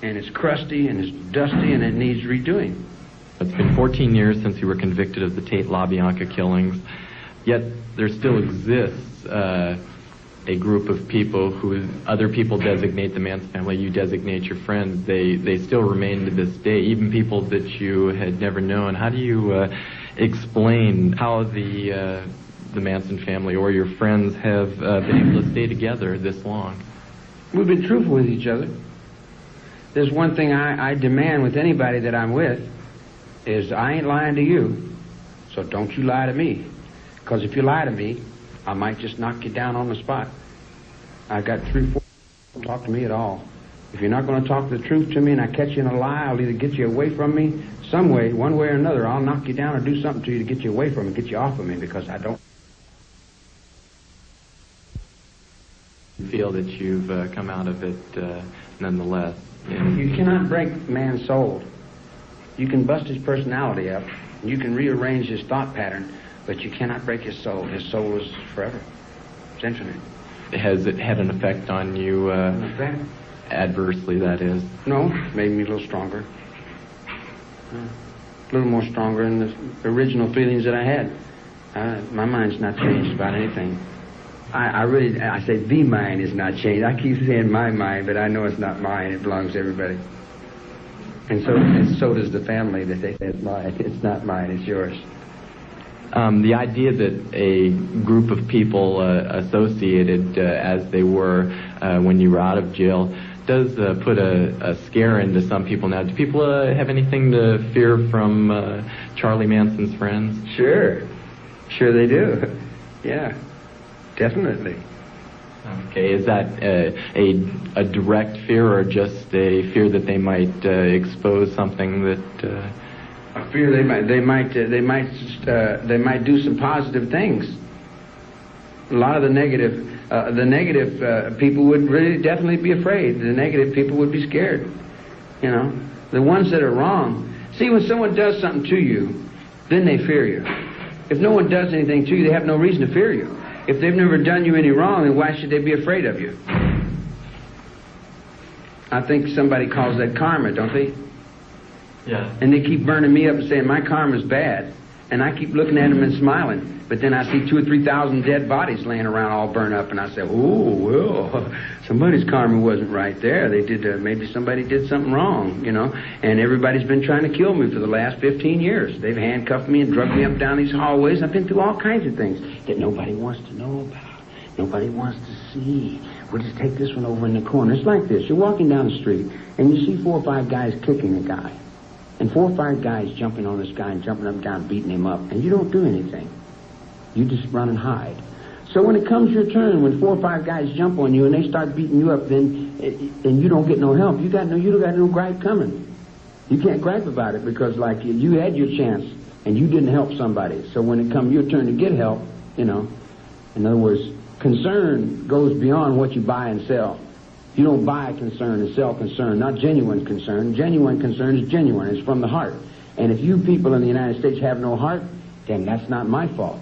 and it's crusty, and it's dusty, and it needs redoing. It's been 14 years since you were convicted of the Tate LaBianca killings, yet there still exists a group of people who other people designate the Manson family, you designate your friends. They still remain to this day, even people that you had never known. How do you explain how the Manson family or your friends have been able to stay together this long? We've been truthful with each other. There's one thing I demand with anybody that I'm with is I ain't lying to you, So don't you lie to me. Because if you lie to me, I might just knock you down on the spot. I got 3, 4 don't talk to me at all. If you're not going to talk the truth to me and I catch you in a lie, I'll either get you away from me some way, one way or another. I'll knock you down or do something to you to get you away from me, get you off of me, because I don't feel that you've come out of it nonetheless. You cannot break man's soul. You can bust his personality up. You can rearrange his thought pattern, but you cannot break his soul. His soul is forever. It's infinite. Has it had an effect on you adversely, that is? No, made me a little stronger. A little more stronger in the original feelings that I had. My mind's not changed about anything. I say the mind is not changed. I keep saying my mind, but I know it's not mine. It belongs to everybody. And so does the family that they say it's mine. It's not mine, it's yours. The idea that a group of people associated as they were when you were out of jail does put a scare into some people now. Do people have anything to fear from Charlie Manson's friends? Sure they do. Yeah, definitely. Okay, is that a direct fear or just a fear that they might expose something that... A fear they might do some positive things. A lot of the negative people would really definitely be afraid. The negative people would be scared. You know, the ones that are wrong. See, when someone does something to you, then they fear you. If no one does anything to you, they have no reason to fear you. If they've never done you any wrong, then why should they be afraid of you? I think somebody calls that karma, don't they? Yeah. And they keep burning me up and saying my karma's bad. And I keep looking at them and smiling. But then I see 2,000 or 3,000 dead bodies laying around all burned up, and I say, oh, well, somebody's karma wasn't right there. They did, maybe somebody did something wrong, you know. And everybody's been trying to kill me for the last 15 years. They've handcuffed me and drugged me up down these hallways. I've been through all kinds of things that nobody wants to know about. Nobody wants to see. We'll just take this one over in the corner. It's like this. You're walking down the street, and you see 4 or 5 guys kicking a guy. And 4 or 5 guys jumping on this guy and jumping up and down, beating him up. And you don't do anything. You just run and hide. So when it comes your turn, when 4 or 5 guys jump on you and they start beating you up, then and you don't get no help, you got no gripe coming. You can't gripe about it because, like, you had your chance and you didn't help somebody. So when it comes your turn to get help, you know, in other words, concern goes beyond what you buy and sell. You don't buy concern and sell concern, not genuine concern. Genuine concern is genuine. It's from the heart. And if you people in the United States have no heart, then that's not my fault.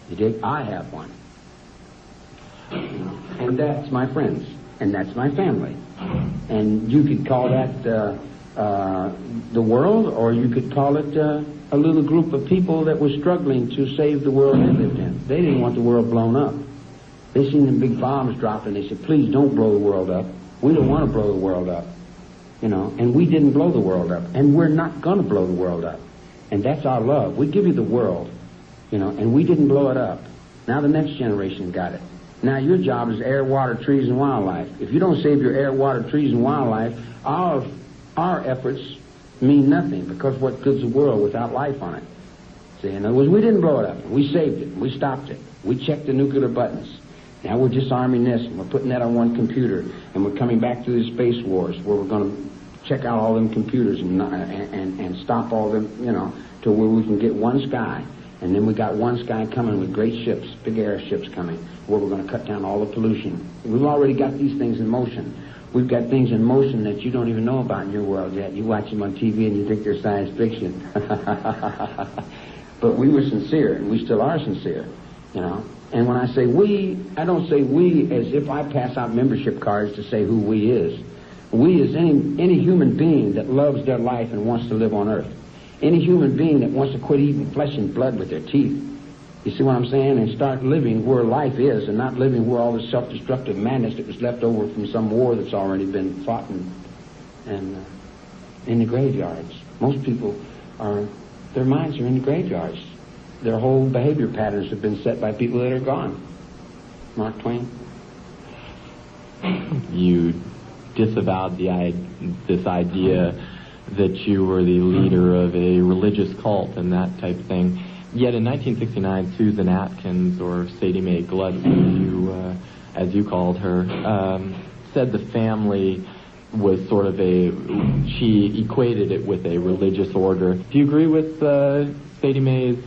You dig? I have one. And that's my friends. And that's my family. And you could call that the world, or you could call it a little group of people that were struggling to save the world they lived in. They didn't want the world blown up. They seen them big bombs dropped, and they said, please don't blow the world up. We don't want to blow the world up. You know, and we didn't blow the world up. And we're not going to blow the world up. And that's our love. We give you the world, you know, and we didn't blow it up. Now the next generation got it. Now your job is air, water, trees, and wildlife. If you don't save your air, water, trees, and wildlife, our efforts mean nothing, because what good's the world without life on it? See, in other words, we didn't blow it up. We saved it. We stopped it. We checked the nuclear buttons. Now we're disarming this, and we're putting that on one computer, and we're coming back to the space wars, where we're going to check out all them computers and stop all them, you know, to where we can get one sky. And then we got one sky coming with great ships, big airships coming, where we're going to cut down all the pollution. We've already got these things in motion. We've got things in motion that you don't even know about in your world yet. You watch them on TV and you think they're science fiction. But we were sincere, and we still are sincere, you know. And when I say we, I don't say we as if I pass out membership cards to say who we is. We is any human being that loves their life and wants to live on earth. Any human being that wants to quit eating flesh and blood with their teeth. You see what I'm saying? And start living where life is, and not living where all the self-destructive madness that was left over from some war that's already been fought and in the graveyards. Most people their minds are in the graveyards. Their whole behavior patterns have been set by people that are gone. Mark Twain. You disavowed this idea that you were the leader of a religious cult and that type of thing. Yet in 1969, Susan Atkins, or Sadie Mae Glutz, as you called her, said the family was sort of she equated it with a religious order. Do you agree with Sadie Mae's?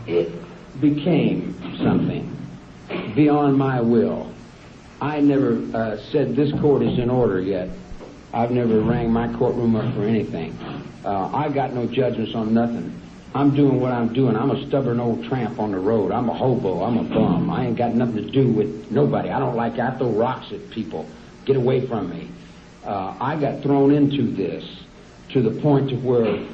It became something beyond my will. I never said this court is in order yet. I've never rang my courtroom up for anything. I got no judgments on nothing. I'm doing what I'm doing. I'm a stubborn old tramp on the road. I'm a hobo. I'm a bum. I ain't got nothing to do with nobody. I don't like, I throw rocks at people. Get away from me. I got thrown into this to the point to where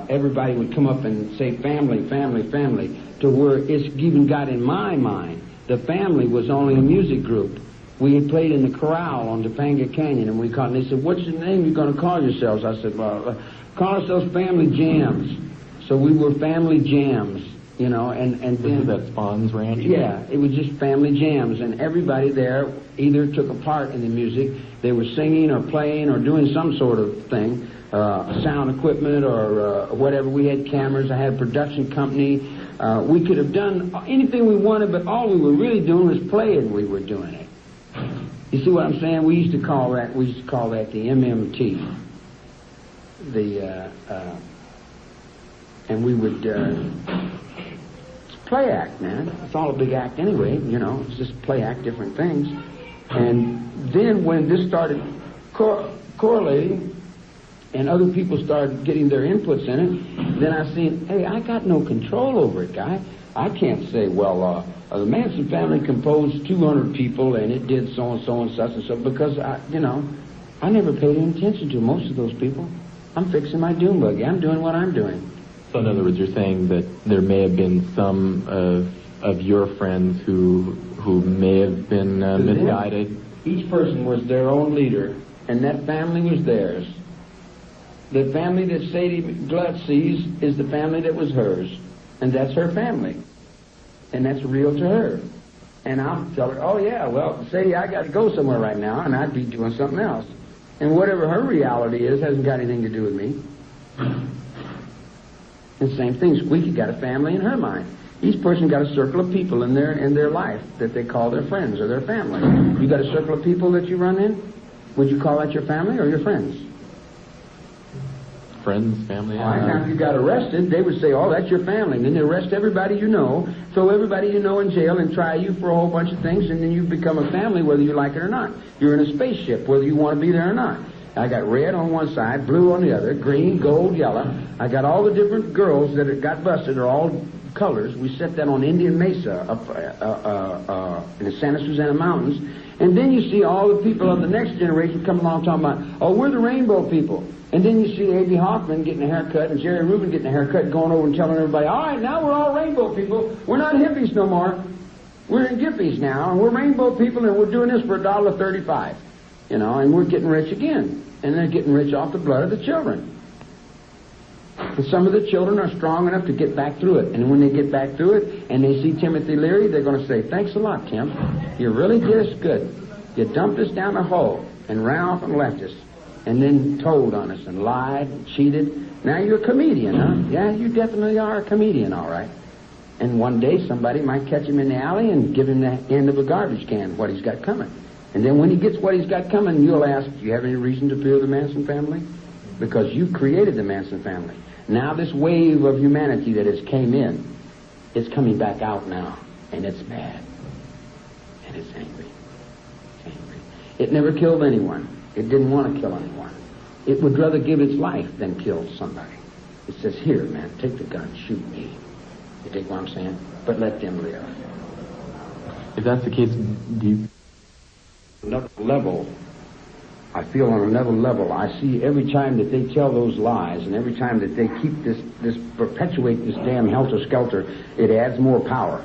everybody would come up and say family, family, family, to where it's even got in my mind the family was only a music group. We had played in the corral on Topanga Canyon, and they said, what's the name you're going to call yourselves? I said, well, call ourselves Family Jams. So we were Family Jams, you know, and then... This is at Spawn's Ranch? Yeah, it was just Family Jams, and everybody there either took a part in the music, they were singing or playing or doing some sort of thing, sound equipment or whatever. We had cameras, I had a production company. We could have done anything we wanted, but all we were really doing was playing. We were doing it. You see what I'm saying? We used to call that the MMT. And we would it's a play act, man. It's all a big act anyway, you know. It's just play act, different things. And then when this started correlating and other people started getting their inputs in it, then I seen, hey, I got no control over it, guy. I can't say, well, the Manson family composed 200 people and it did so and so and such and so, because, I never paid any attention to most of those people. I'm fixing my dune buggy. I'm doing what I'm doing. So in other words, you're saying that there may have been some of your friends who may have been misguided? Each person was their own leader, and that family was theirs. The family that Sadie Glutz sees is the family that was hers, and that's her family, and that's real to her. And I'll tell her, oh yeah, well, Sadie, I got to go somewhere right now, and I'd be doing something else. And whatever her reality is hasn't got anything to do with me. The same thing, Squeaky got a family in her mind. Each person got a circle of people in their life that they call their friends or their family. You got a circle of people that you run in? Would you call that your family or your friends? Friends, family. All right, now if you got arrested, they would say, oh, that's your family. And then they arrest everybody you know, throw everybody you know in jail and try you for a whole bunch of things, and then you become a family whether you like it or not. You're in a spaceship whether you want to be there or not. I got red on one side, blue on the other, green, gold, yellow. I got all the different girls that got busted are all colors. We set that on Indian Mesa up in the Santa Susana Mountains. And then you see all the people of the next generation come along talking about, oh, we're the rainbow people. And then you see A.B. Hoffman getting a haircut and Jerry Rubin getting a haircut, going over and telling everybody, all right, now we're all rainbow people. We're not hippies no more. We're in gippies now, and we're rainbow people, and we're doing this for $1.35. You know, and we're getting rich again. And they're getting rich off the blood of the children. And some of the children are strong enough to get back through it. And when they get back through it and they see Timothy Leary, they're going to say, thanks a lot, Tim. You really did us good. You dumped us down the hole and ran off and left us. And then told on us and lied and cheated. Now you're a comedian, huh? Yeah, you definitely are a comedian, all right. And one day somebody might catch him in the alley and give him the end of a garbage can, what he's got coming. And then when he gets what he's got coming, you'll ask, do you have any reason to fear the Manson family? Because you created the Manson family. Now this wave of humanity that has came in, it's coming back out now. And it's mad. And it's angry. It's angry. It never killed anyone. It didn't want to kill anyone. It would rather give its life than kill somebody. It says, here, man, take the gun, shoot me. You take what I'm saying? But let them live. If that's the case, do you... Another level, I feel on another level, I see every time that they tell those lies and every time that they keep this perpetuate this damn Helter Skelter, it adds more power.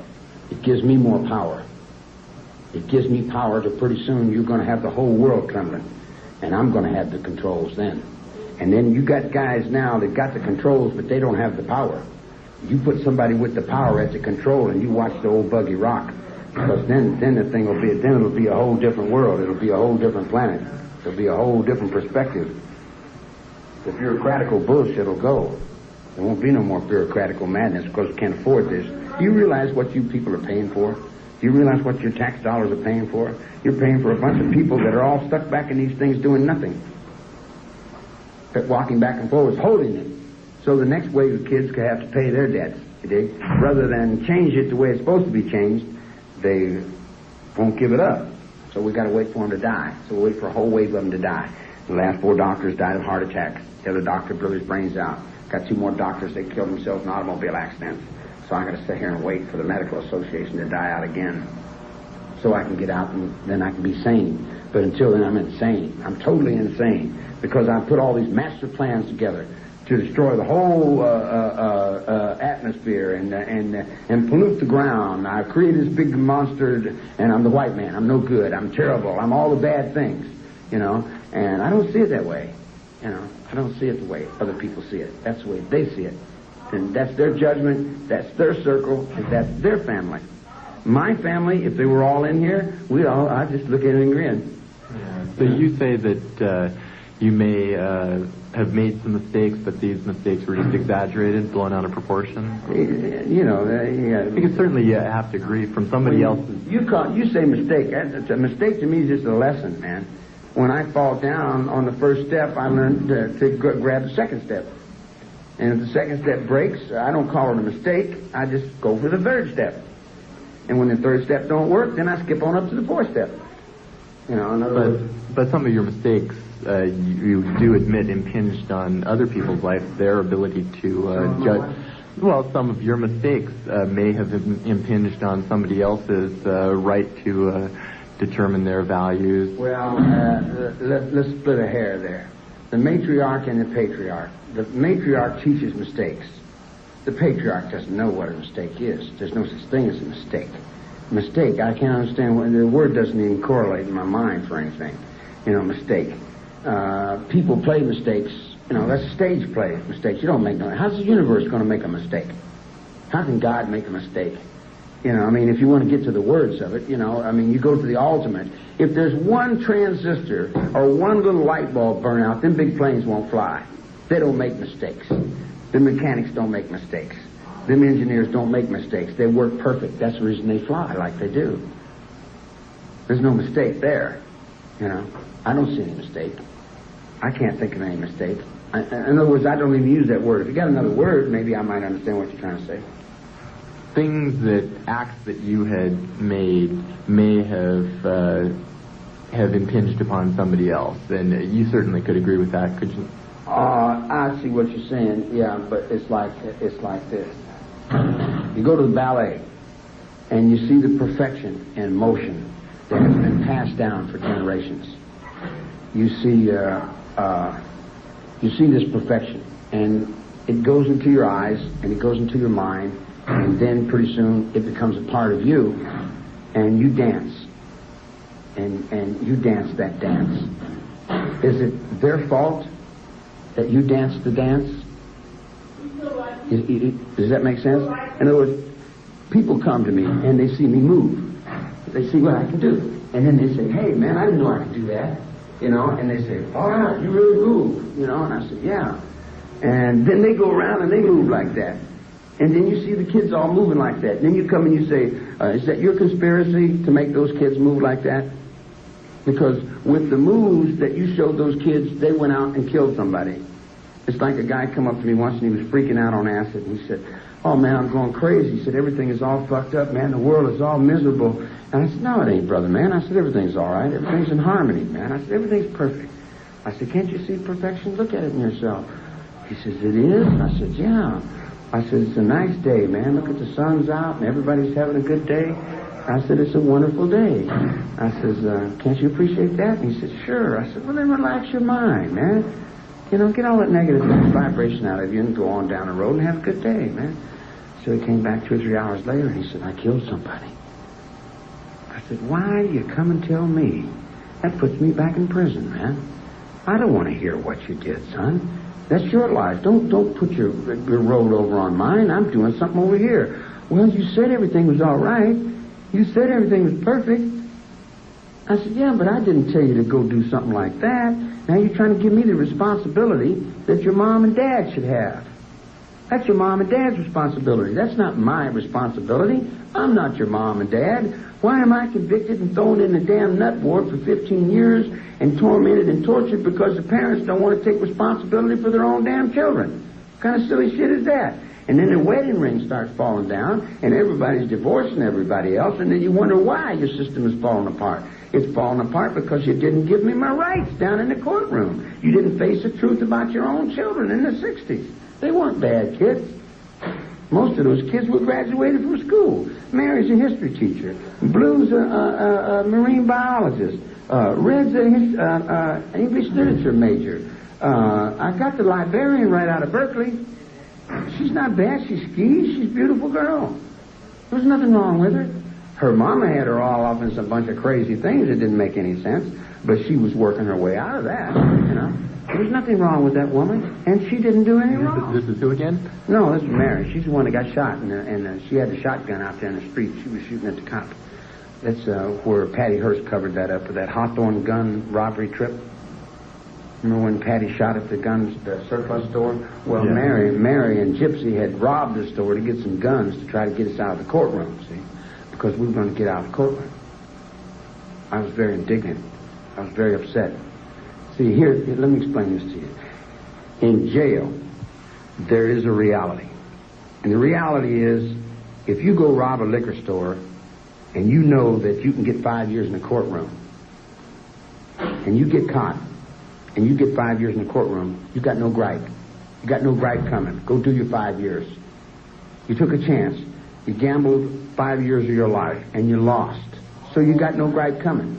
It gives me more power. It gives me power to pretty soon you're going to have the whole world trembling. And I'm going to have the controls then. And then you got guys now that got the controls, but they don't have the power. You put somebody with the power at the control and you watch the old buggy rock. Because then the thing will be, then it'll be a whole different world. It'll be a whole different planet. It'll be a whole different perspective. The bureaucratical bullshit will go. There won't be no more bureaucratical madness because we can't afford this. Do you realize what you people are paying for? Do you realize what your tax dollars are paying for? You're paying for a bunch of people that are all stuck back in these things doing nothing. But walking back and forwards, holding it. So the next wave of kids could have to pay their debts, you dig? Rather than change it the way it's supposed to be changed, they won't give it up. So we got to wait for them to die. So we wait for a whole wave of them to die. The last 4 doctors died of heart attacks. The other doctor blew his brains out. Got 2 more doctors, they killed themselves in automobile accidents. So I got to sit here and wait for the medical association to die out again. So I can get out and then I can be sane. But until then, I'm insane. I'm totally insane because I put all these master plans together to destroy the whole atmosphere and pollute the ground. I've created this big monster, and I'm the white man. I'm no good. I'm terrible. I'm all the bad things, you know. And I don't see it that way, you know. I don't see it the way other people see it. That's the way they see it. And that's their judgment. That's their circle. And that's their family. My family, if they were all in here, I'd just look at it and grin. Yeah. So you say that you may have made some mistakes, but these mistakes were just exaggerated, blown out of proportion? You know, because certainly you have to agree from somebody else's... You say mistake. A mistake to me is just a lesson, man. When I fall down on the first step, I learn to grab the second step. And if the second step breaks, I don't call it a mistake. I just go for the third step. And when the third step don't work, then I skip on up to the fourth step. You know, in other words... But some of your mistakes, you do admit, impinged on other people's life, their ability to judge. Well, some of your mistakes may have impinged on somebody else's right to determine their values. Well, let's split a hair there. The matriarch and the patriarch. The matriarch teaches mistakes. The patriarch doesn't know what a mistake is. There's no such thing as a mistake. Mistake, I can't understand what the word doesn't even correlate in my mind for anything. You know, mistake. People play mistakes. You know, that's stage play mistakes. You don't make no... How's the universe going to make a mistake? How can God make a mistake? You know, I mean, if you want to get to the words of it, you know, I mean, you go to the ultimate. If there's one transistor or one little light bulb burn out, then big planes won't fly. They don't make mistakes. The mechanics don't make mistakes. Them engineers don't make mistakes. They work perfect. That's the reason they fly like they do. There's no mistake there. You know, I don't see any mistake. I can't think of any mistake. In other words, I don't even use that word. If you got another word, maybe I might understand what you're trying to say. Acts that you had made may have impinged upon somebody else, and you certainly could agree with that, could you? I see what you're saying. Yeah, but it's like this. You go to the ballet, and you see the perfection and motion that has been passed down for generations. You see this perfection, and it goes into your eyes, and it goes into your mind, and then pretty soon it becomes a part of you, and you dance, and you dance that dance. Is it their fault that you dance the dance? Does that make sense? In other words, people come to me and they see me move. They see what I can do. And then they say, hey, man, I didn't know I could do that. You know, and they say, all right, you really move. You know, and I said, yeah. And then they go around and they move like that. And then you see the kids all moving like that. And then you come and you say, is that your conspiracy to make those kids move like that? Because with the moves that you showed those kids, they went out and killed somebody. It's like a guy come up to me once and he was freaking out on acid. And he said, oh, man, I'm going crazy. He said, everything is all fucked up, man. The world is all miserable. And I said, no, it ain't, brother, man. I said, everything's all right. Everything's in harmony, man. I said, everything's perfect. I said, can't you see perfection? Look at it in yourself. He says, it is? I said, yeah. I said, it's a nice day, man. Look at the sun's out and everybody's having a good day. I said, it's a wonderful day. I says, can't you appreciate that? And he said, sure. I said, well, then relax your mind, man. You know, get all that negative vibration out of you and go on down the road and have a good day, man. So he came back 2 or 3 hours later and he said, I killed somebody. I said, why do you come and tell me? That puts me back in prison, man. I don't want to hear what you did, son. That's your life. Don't put your road over on mine. I'm doing something over here. Well, you said everything was all right. You said everything was perfect. I said, yeah, but I didn't tell you to go do something like that. Now you're trying to give me the responsibility that your mom and dad should have. That's your mom and dad's responsibility. That's not my responsibility. I'm not your mom and dad. Why am I convicted and thrown in the damn nut ward for 15 years and tormented and tortured because the parents don't want to take responsibility for their own damn children? What kind of silly shit is that? And then the wedding ring starts falling down, and everybody's divorcing everybody else, and then you wonder why your system is falling apart. It's falling apart because you didn't give me my rights down in the courtroom. You didn't face the truth about your own children in the 60s. They weren't bad kids. Most of those kids were graduated from school. Mary's a history teacher. Blue's a marine biologist. Red's an English literature major. I got the librarian right out of Berkeley. She's not bad. She skis. She's a beautiful girl. There was nothing wrong with her. Her mama had her all off in some bunch of crazy things that didn't make any sense, but she was working her way out of that, you know. There was nothing wrong with that woman, and she didn't do anything wrong. This is who again? No, this is Mary. She's the one that got shot, and she had the shotgun out there in the street. She was shooting at the cop. That's where Patty Hearst covered that up for that Hawthorne gun robbery trip. Remember when Patty shot at the surplus store? Well, yeah. Mary and Gypsy had robbed the store to get some guns to try to get us out of the courtroom, see? Because we were going to get out of the courtroom. I was very indignant. I was very upset. See, here, let me explain this to you. In jail, there is a reality. And the reality is, if you go rob a liquor store and you know that you can get 5 years in the courtroom, and you get caught, and you get 5 years in the courtroom, you got no gripe. You got no gripe coming. Go do your 5 years. You took a chance. You gambled 5 years of your life, and you lost. So you got no gripe coming.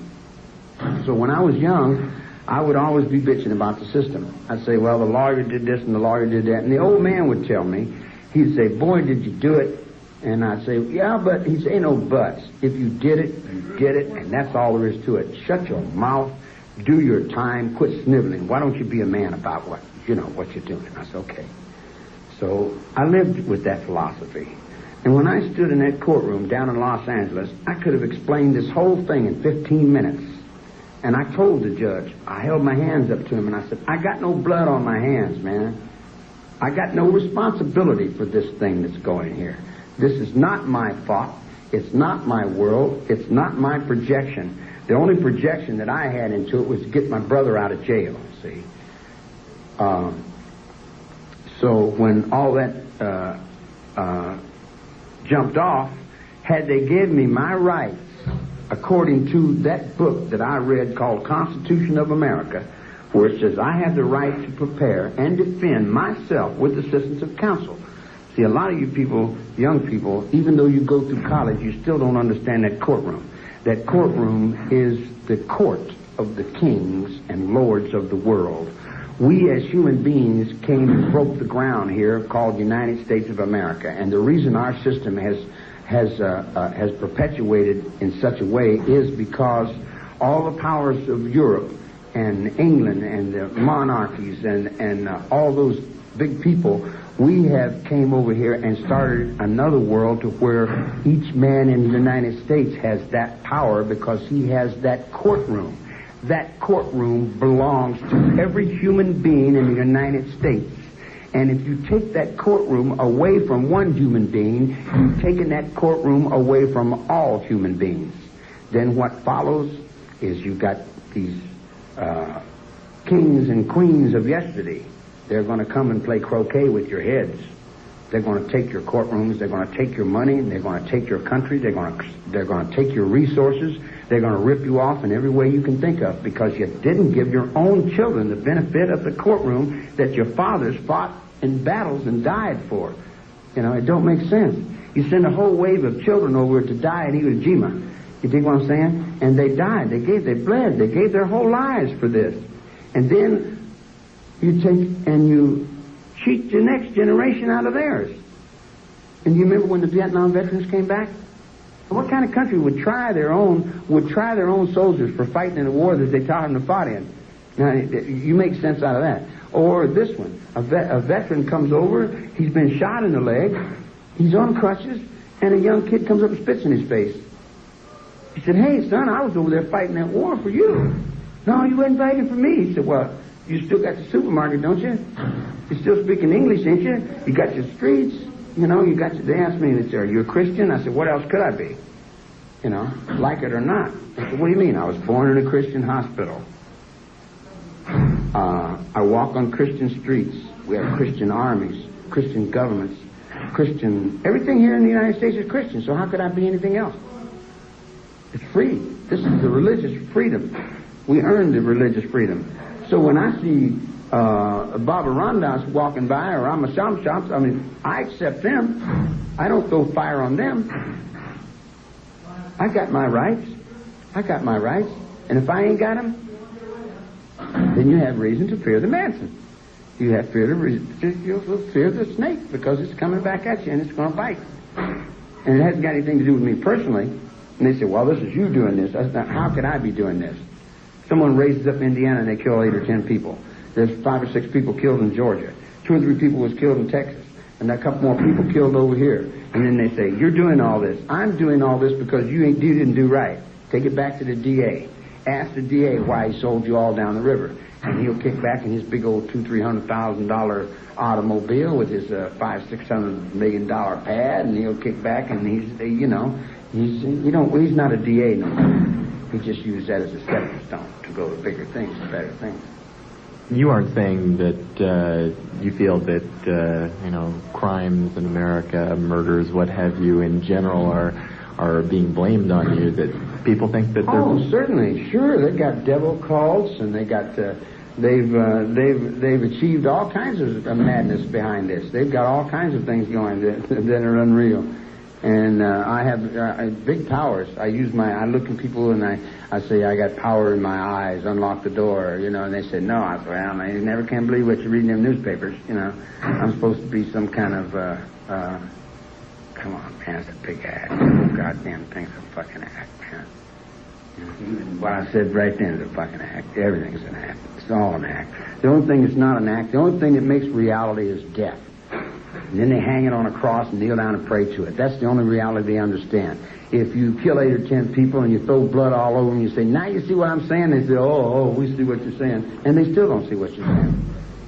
So when I was young, I would always be bitching about the system. I'd say, well, the lawyer did this and the lawyer did that. And the old man would tell me, he'd say, boy, did you do it? And I'd say, yeah, but he'd say, no buts. If you did it, you did it, and that's all there is to it. Shut your mouth, do your time, quit sniveling. Why don't you be a man about what you're doing? I said, okay. So I lived with that philosophy. And when I stood in that courtroom down in Los Angeles, I could have explained this whole thing in 15 minutes. And I told the judge, I held my hands up to him and I said, I got no blood on my hands, man. I got no responsibility for this thing that's going here. This is not my thought. It's not my world. It's not my projection. The only projection that I had into it was to get my brother out of jail, see. So when all that jumped off, had they given me my rights according to that book that I read called Constitution of America, where it says I have the right to prepare and defend myself with assistance of counsel. See, a lot of you people, young people, even though you go through college, you still don't understand that courtroom. That courtroom is the court of the kings and lords of the world. We as human beings came and broke the ground here called United States of America. And the reason our system has perpetuated in such a way is because all the powers of Europe and England and the monarchies and all those big people, we have came over here and started another world to where each man in the United States has that power because he has that courtroom. That courtroom belongs to every human being in the United States. And if you take that courtroom away from one human being, you've taken that courtroom away from all human beings. Then what follows is you've got these kings and queens of yesterday. They're going to come and play croquet with your heads. They're going to take your courtrooms. They're going to take your money. They're going to take your country. They're going to take your resources. They're going to rip you off in every way you can think of because you didn't give your own children the benefit of the courtroom that your fathers fought in battles and died for. You know, it don't make sense. You send a whole wave of children over to die in Iwo Jima. You dig what I'm saying? And they died. They bled. They gave their whole lives for this. And then you take and you cheat the next generation out of theirs. And you remember when the Vietnam veterans came back? What kind of country would try their own soldiers for fighting in a war that they taught them to fight in? Now, you make sense out of that. Or this one, a veteran comes over, he's been shot in the leg, he's on crutches, and a young kid comes up and spits in his face. He said, hey, son, I was over there fighting that war for you. No, you weren't fighting for me. He said, well, You still got the supermarket, don't you? You still speaking English, ain't you? You got your streets, you know, you got your, they asked me, they said, are you a Christian? I said, what else could I be? You know, like it or not. They said, what do you mean? I was born in a Christian hospital. I walk on Christian streets. We have Christian armies, Christian governments, Christian, everything here in the United States is Christian, so how could I be anything else? It's free. This is the religious freedom. We earned the religious freedom. So when I see Baba Ramdas walking by or Ramasham shops, I mean, I accept them. I don't throw fire on them. I got my rights. I got my rights. And if I ain't got them, then you have reason to fear the Manson. You have you'll fear the snake because it's coming back at you and it's going to bite. And it hasn't got anything to do with me personally. And they say, well, this is you doing this. I said, how could I be doing this? Someone raises up Indiana and they kill 8 or 10 people. There's 5 or 6 people killed in Georgia. 2 or 3 people was killed in Texas. And a couple more people killed over here. And then they say, you're doing all this. I'm doing all this because you didn't do right. Take it back to the DA. Ask the DA why he sold you all down the river. And he'll kick back in his big old $200,000-$300,000 automobile with his $500-600 million pad, and he'll kick back and he's not a DA no more. He just used that as a stepping stone to go to bigger things, better things. You aren't saying that you feel that crimes in America, murders, what have you, in general, are being blamed on you. That people think that they're... Oh, certainly, sure. They've got devil cults, and they got they've achieved all kinds of madness behind this. They've got all kinds of things going that are unreal. And I have big powers. I look at people and I say, I got power in my eyes, unlock the door, and they say, no. I say, well, I never can believe what you read in them newspapers, I'm supposed to be some kind of, come on, man, it's a big act. Oh, goddamn thing's a fucking act, man. Even what I said right then is a fucking act. Everything's an act. It's all an act. The only thing that's not an act, the only thing that makes reality is death. And then they hang it on a cross and kneel down and pray to it. That's the only reality they understand. If you kill 8 or 10 people and you throw blood all over them, you say, now you see what I'm saying? They say, oh, we see what you're saying. And they still don't see what you're saying.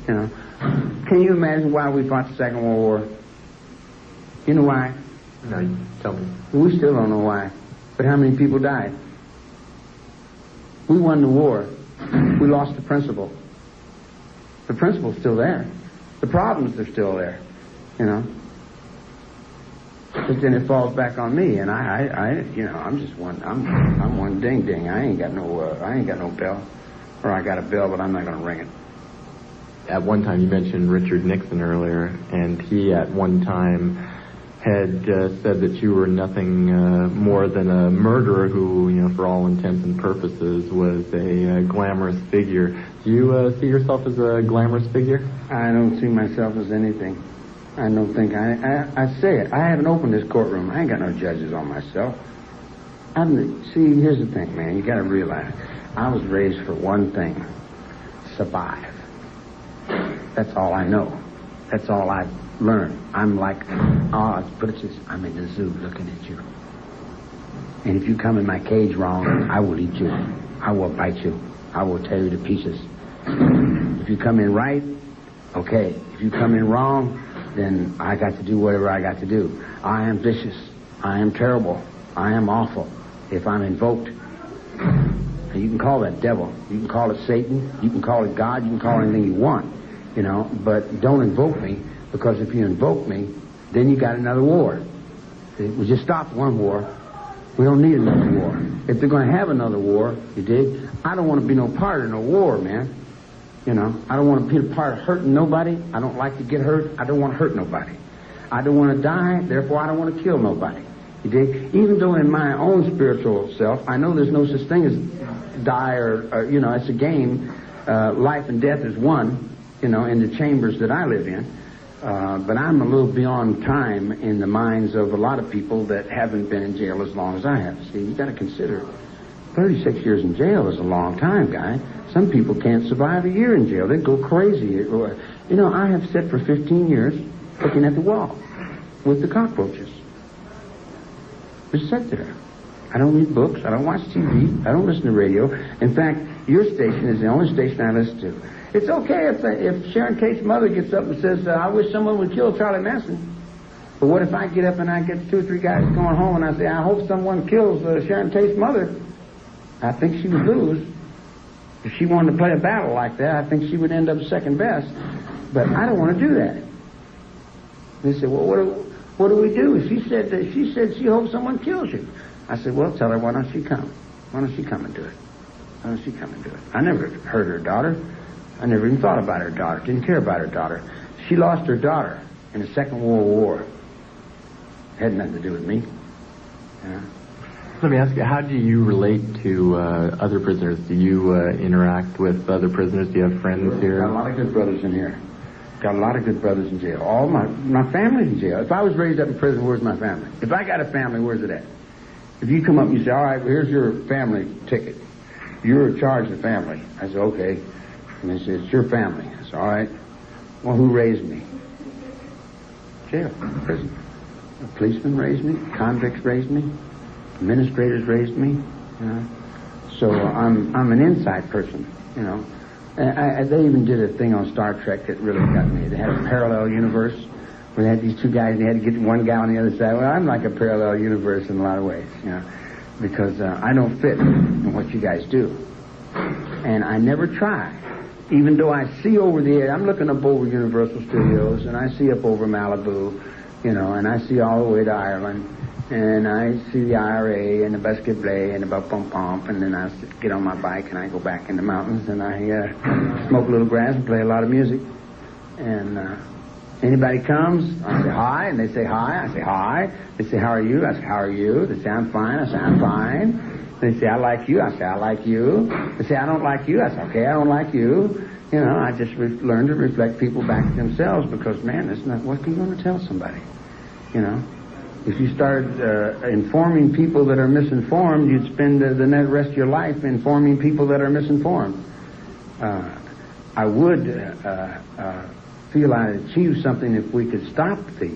Can you imagine why we fought the Second World War? You know why? No, you tell me. We still don't know why. But how many people died? We won the war. We lost the principle. The principle's still there. The problems are still there. But then it falls back on me, and I'm just one. I'm one ding. I ain't got no bell, or I got a bell, but I'm not going to ring it. At one time, you mentioned Richard Nixon earlier, and he at one time had said that you were nothing more than a murderer who, for all intents and purposes, was a glamorous figure. Do you see yourself as a glamorous figure? I don't see myself as anything. I don't think I say it. I haven't opened this courtroom. I ain't got no judges on myself. See, here's the thing, man. You got to realize, I was raised for one thing: survive. That's all I know. That's all I've learned. I'm like, put it this: I'm in the zoo looking at you. And if you come in my cage wrong, I will eat you. I will bite you. I will tear you to pieces. If you come in right, okay. If you come in wrong, then I got to do whatever I got to do. I am vicious. I am terrible. I am awful. If I'm invoked, and you can call that devil. You can call it Satan. You can call it God. You can call it anything you want, but don't invoke me, because if you invoke me, then you got another war. We just stopped one war. We don't need another war. If they're going to have another war, you dig? I don't want to be no part of no war, man. I don't want to be a part of hurting nobody. I don't like to get hurt. I don't want to hurt nobody. I don't want to die, therefore I don't want to kill nobody. You dig? Even though in my own spiritual self, I know there's no such thing as die or it's a game. Life and death is one, in the chambers that I live in. But I'm a little beyond time in the minds of a lot of people that haven't been in jail as long as I have. See, you got to consider 36 years in jail is a long time, guy. Some people can't survive a year in jail. They go crazy. I have sat for 15 years looking at the wall with the cockroaches. Just sat there. I don't read books. I don't watch TV. I don't listen to radio. In fact, your station is the only station I listen to. It's okay if Sharon Tate's mother gets up and says, I wish someone would kill Charlie Manson. But what if I get up and I get 2 or 3 guys going home and I say, I hope someone kills Sharon Tate's mother? I think she would lose. If she wanted to play a battle like that, I think she would end up second best. But I don't want to do that. They said, well, what do we do? She said she hopes someone kills you. I said, well, tell her, why don't she come? Why don't she come and do it? Why don't she come and do it? I never heard her daughter. I never even thought about her daughter. Didn't care about her daughter. She lost her daughter in the Second World War. Had nothing to do with me. Yeah. Let me ask you, how do you relate to other prisoners? Do you interact with other prisoners? Do you have friends here? Got a lot of good brothers in here. Got a lot of good brothers in jail. All my family's in jail. If I was raised up in prison, where's my family? If I got a family, where's it at? If you come up and you say, all right, well, here's your family ticket. You're in charge of the family. I said, okay. And they said, it's your family. I said, all right. Well, who raised me? Jail, prison. A policeman raised me. Convicts raised me. Administrators raised me. You know? So I'm an inside person, you know. And they even did a thing on Star Trek that really got me. They had a parallel universe where they had these 2 guys and they had to get one guy on the other side. Well, I'm like a parallel universe in a lot of ways, you know, because I don't fit in what you guys do. And I never try. Even though I see over the air, I'm looking up over Universal Studios and I see up over Malibu, you know, and I see all the way to Ireland. And I see the IRA and the Vacaville and the bump, and then I get on my bike and I go back in the mountains and I smoke a little grass and play a lot of music. And anybody comes, I say hi, and they say hi, I say hi. They say, how are you? I say, how are you? They say, I'm fine. I say, I'm fine. They say, I like you. I say, I like you. They say, I don't like you. I say, okay, I don't like you. You know, I just learn to reflect people back to themselves because, man, it's not, what are you going to tell somebody? You know? If you started informing people that are misinformed, you'd spend the rest of your life informing people that are misinformed. I would feel I achieved something if we could stop the